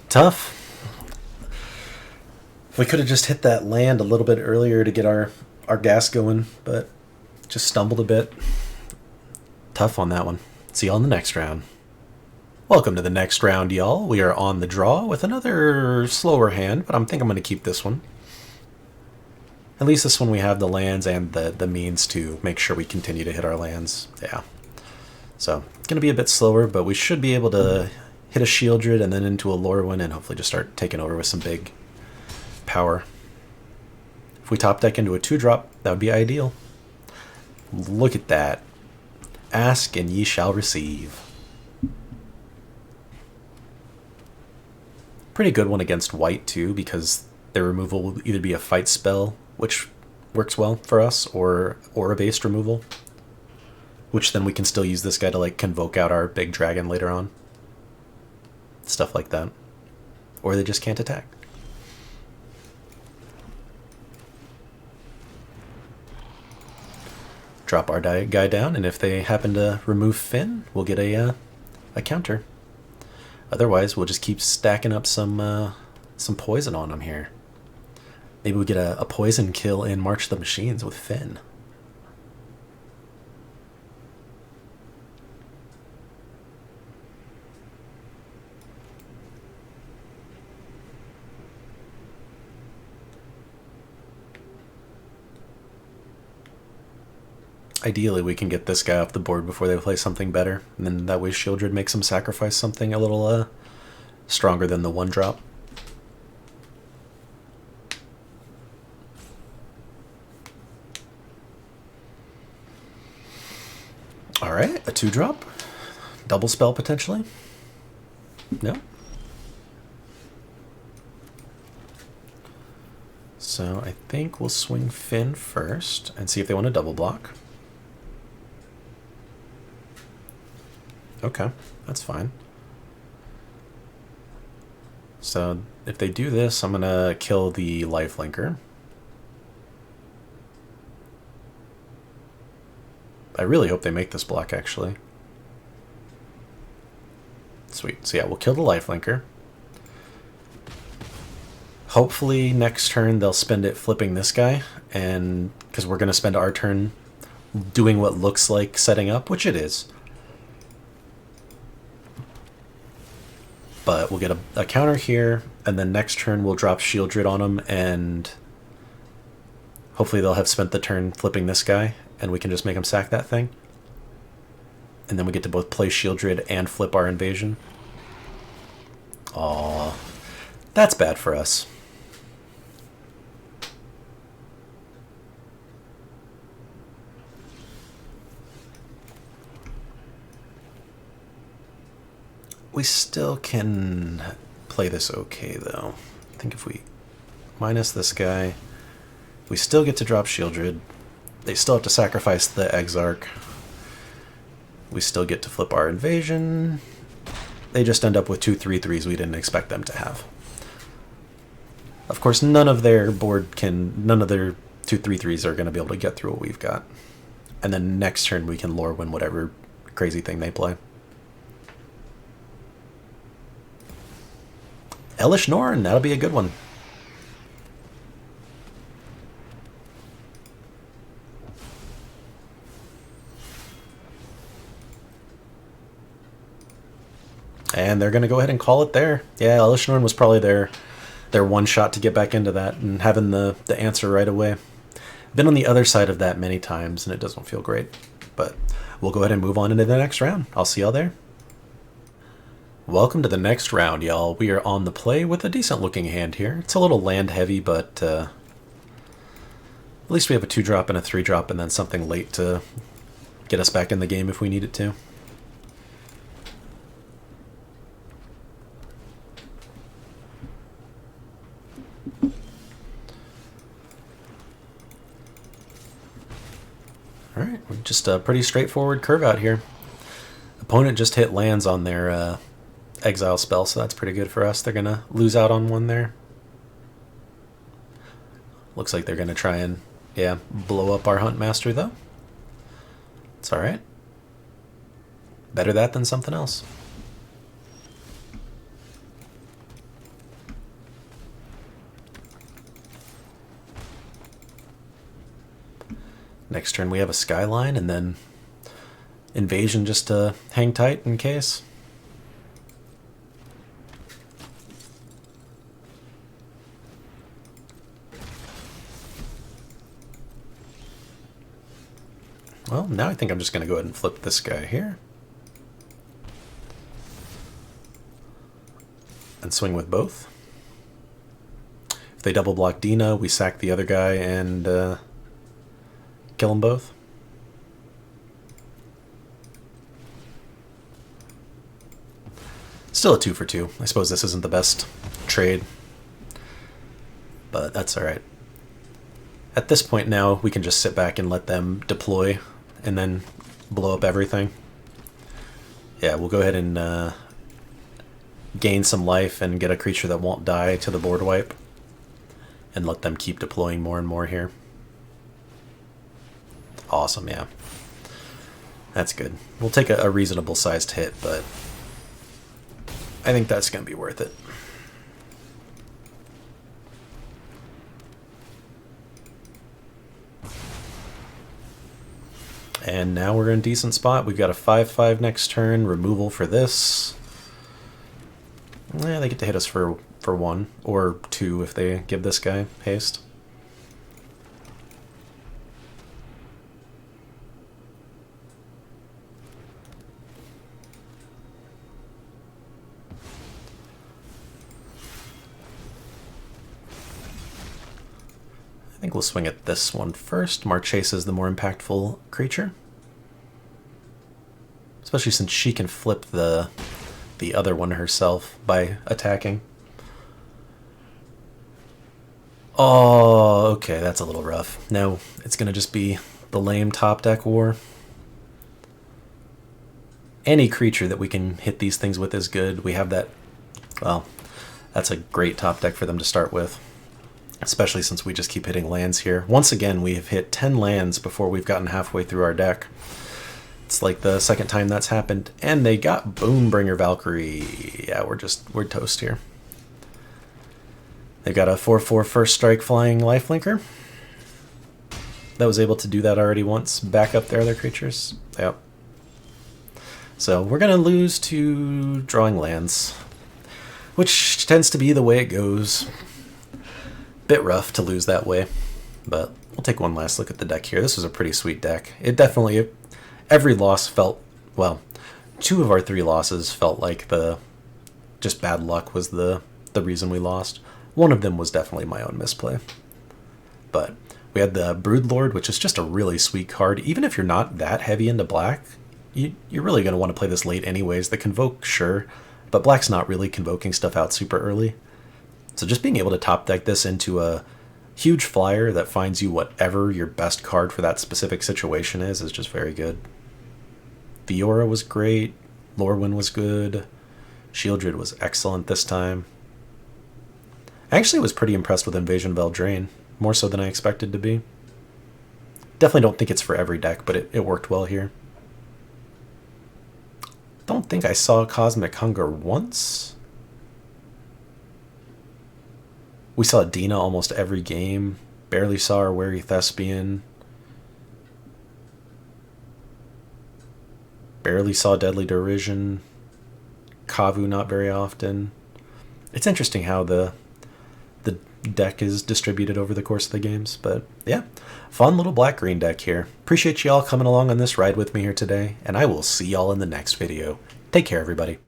Tough. We could have just hit that land a little bit earlier to get our gas going, but just stumbled a bit. Tough on that one. See you on the next round. Welcome to the next round, y'all. We are on the draw with another slower hand, but I think I'm going to keep this one. At least this one we have the lands and the means to make sure we continue to hit our lands. Yeah. So, going to be a bit slower, but we should be able to hit a Shieldred and then into a Lorwyn and hopefully just start taking over with some big power. If we top deck into a 2-drop, that would be ideal. Look at that. Ask and ye shall receive. Pretty good one against white too, because their removal will either be a fight spell, which works well for us, or aura-based removal, which then we can still use this guy to like convoke out our big dragon later on. Stuff like that. Or they just can't attack. Drop our guy down, and if they happen to remove Finn, we'll get a counter. Otherwise, we'll just keep stacking up some poison on them here. Maybe we get a poison kill in March of the Machines with Finn. Ideally, we can get this guy off the board before they play something better, and then that way Shieldred makes them sacrifice something a little stronger than the 1-drop. Alright, a 2-drop. Double spell potentially. No. So I think we'll swing Finn first and see if they want to double block. Okay, that's fine. So if they do this, I'm going to kill the lifelinker. I really hope they make this block, actually. Sweet. So yeah, we'll kill the lifelinker. Hopefully next turn they'll spend it flipping this guy, and because we're going to spend our turn doing what looks like setting up, which it is. But we'll get a counter here, and then next turn we'll drop Shieldred on them, and hopefully they'll have spent the turn flipping this guy, and we can just make them sack that thing. And then we get to both play Shieldred and flip our invasion. Aww. That's bad for us. We still can play this okay, though. I think if we minus this guy, we still get to drop Shieldred. They still have to sacrifice the Exarch. We still get to flip our invasion. They just end up with 2 3/3s we didn't expect them to have. Of course, none of their 2 3/3s are going to be able to get through what we've got. And then next turn we can lore win whatever crazy thing they play. Elish Norn, that'll be a good one. And they're going to go ahead and call it there. Yeah, Elishnor was probably their one shot to get back into that and having the answer right away. Been on the other side of that many times, and it doesn't feel great. But we'll go ahead and move on into the next round. I'll see y'all there. Welcome to the next round, y'all. We are on the play with a decent-looking hand here. It's a little land-heavy, but at least we have a 2-drop and a 3-drop, and then something late to get us back in the game if we need it to. Alright, just a pretty straightforward curve out here. Opponent just hit lands on their exile spell, so that's pretty good for us. They're going to lose out on one there. Looks like they're going to try and, yeah, blow up our Huntmaster, though. It's alright. Better that than something else. Next turn we have a Skyline, and then Invasion just to hang tight in case. Well, now I think I'm just going to go ahead and flip this guy here. And swing with both. If they double block Dina, we sack the other guy and kill them both. Still a 2 for 2. I suppose this isn't the best trade, but that's alright. At this point now, we can just sit back and let them deploy and then blow up everything. Yeah, we'll go ahead and gain some life and get a creature that won't die to the board wipe and let them keep deploying more and more here. Awesome, yeah. That's good. We'll take a reasonable sized hit, but I think that's going to be worth it. And now we're in a decent spot. We've got a 5/5 next turn. Removal for this. Yeah, they get to hit us for 1 or 2 if they give this guy haste. I think we'll swing at this one first. Marchesa is the more impactful creature. Especially since she can flip the other one herself by attacking. Oh, okay, that's a little rough. No, it's going to just be the lame top deck war. Any creature that we can hit these things with is good. We have that, well, that's a great top deck for them to start with. Especially since we just keep hitting lands here. Once again, we have hit 10 lands before we've gotten halfway through our deck. It's like the second time that's happened. And they got Boombringer Valkyrie. Yeah, we're toast here. They've got a 4/4 first strike flying lifelinker. That was able to do that already once. Back up their other creatures. Yep. So we're going to lose to drawing lands. Which tends to be the way it goes. Bit rough to lose that way, but we'll take one last look at the deck here. This was a pretty sweet deck. It definitely, every loss felt, well, 2 of our 3 losses felt like just bad luck was the reason we lost. One of them was definitely my own misplay. But we had the Broodlord, which is just a really sweet card. Even if you're not that heavy into black, you're really going to want to play this late anyways. The Convoke, sure, but black's not really convoking stuff out super early. So just being able to top deck this into a huge flyer that finds you whatever your best card for that specific situation is just very good. Fiora was great. Lorwyn was good. Shieldred was excellent this time. I actually was pretty impressed with Invasion of Eldraine, more so than I expected to be. Definitely don't think it's for every deck, but it worked well here. Don't think I saw Cosmic Hunger once. We saw Dina almost every game. Barely saw our Wary Thespian. Barely saw Deadly Derision. Kavu not very often. It's interesting how the deck is distributed over the course of the games. But yeah, fun little black-green deck here. Appreciate y'all coming along on this ride with me here today, and I will see y'all in the next video. Take care, everybody.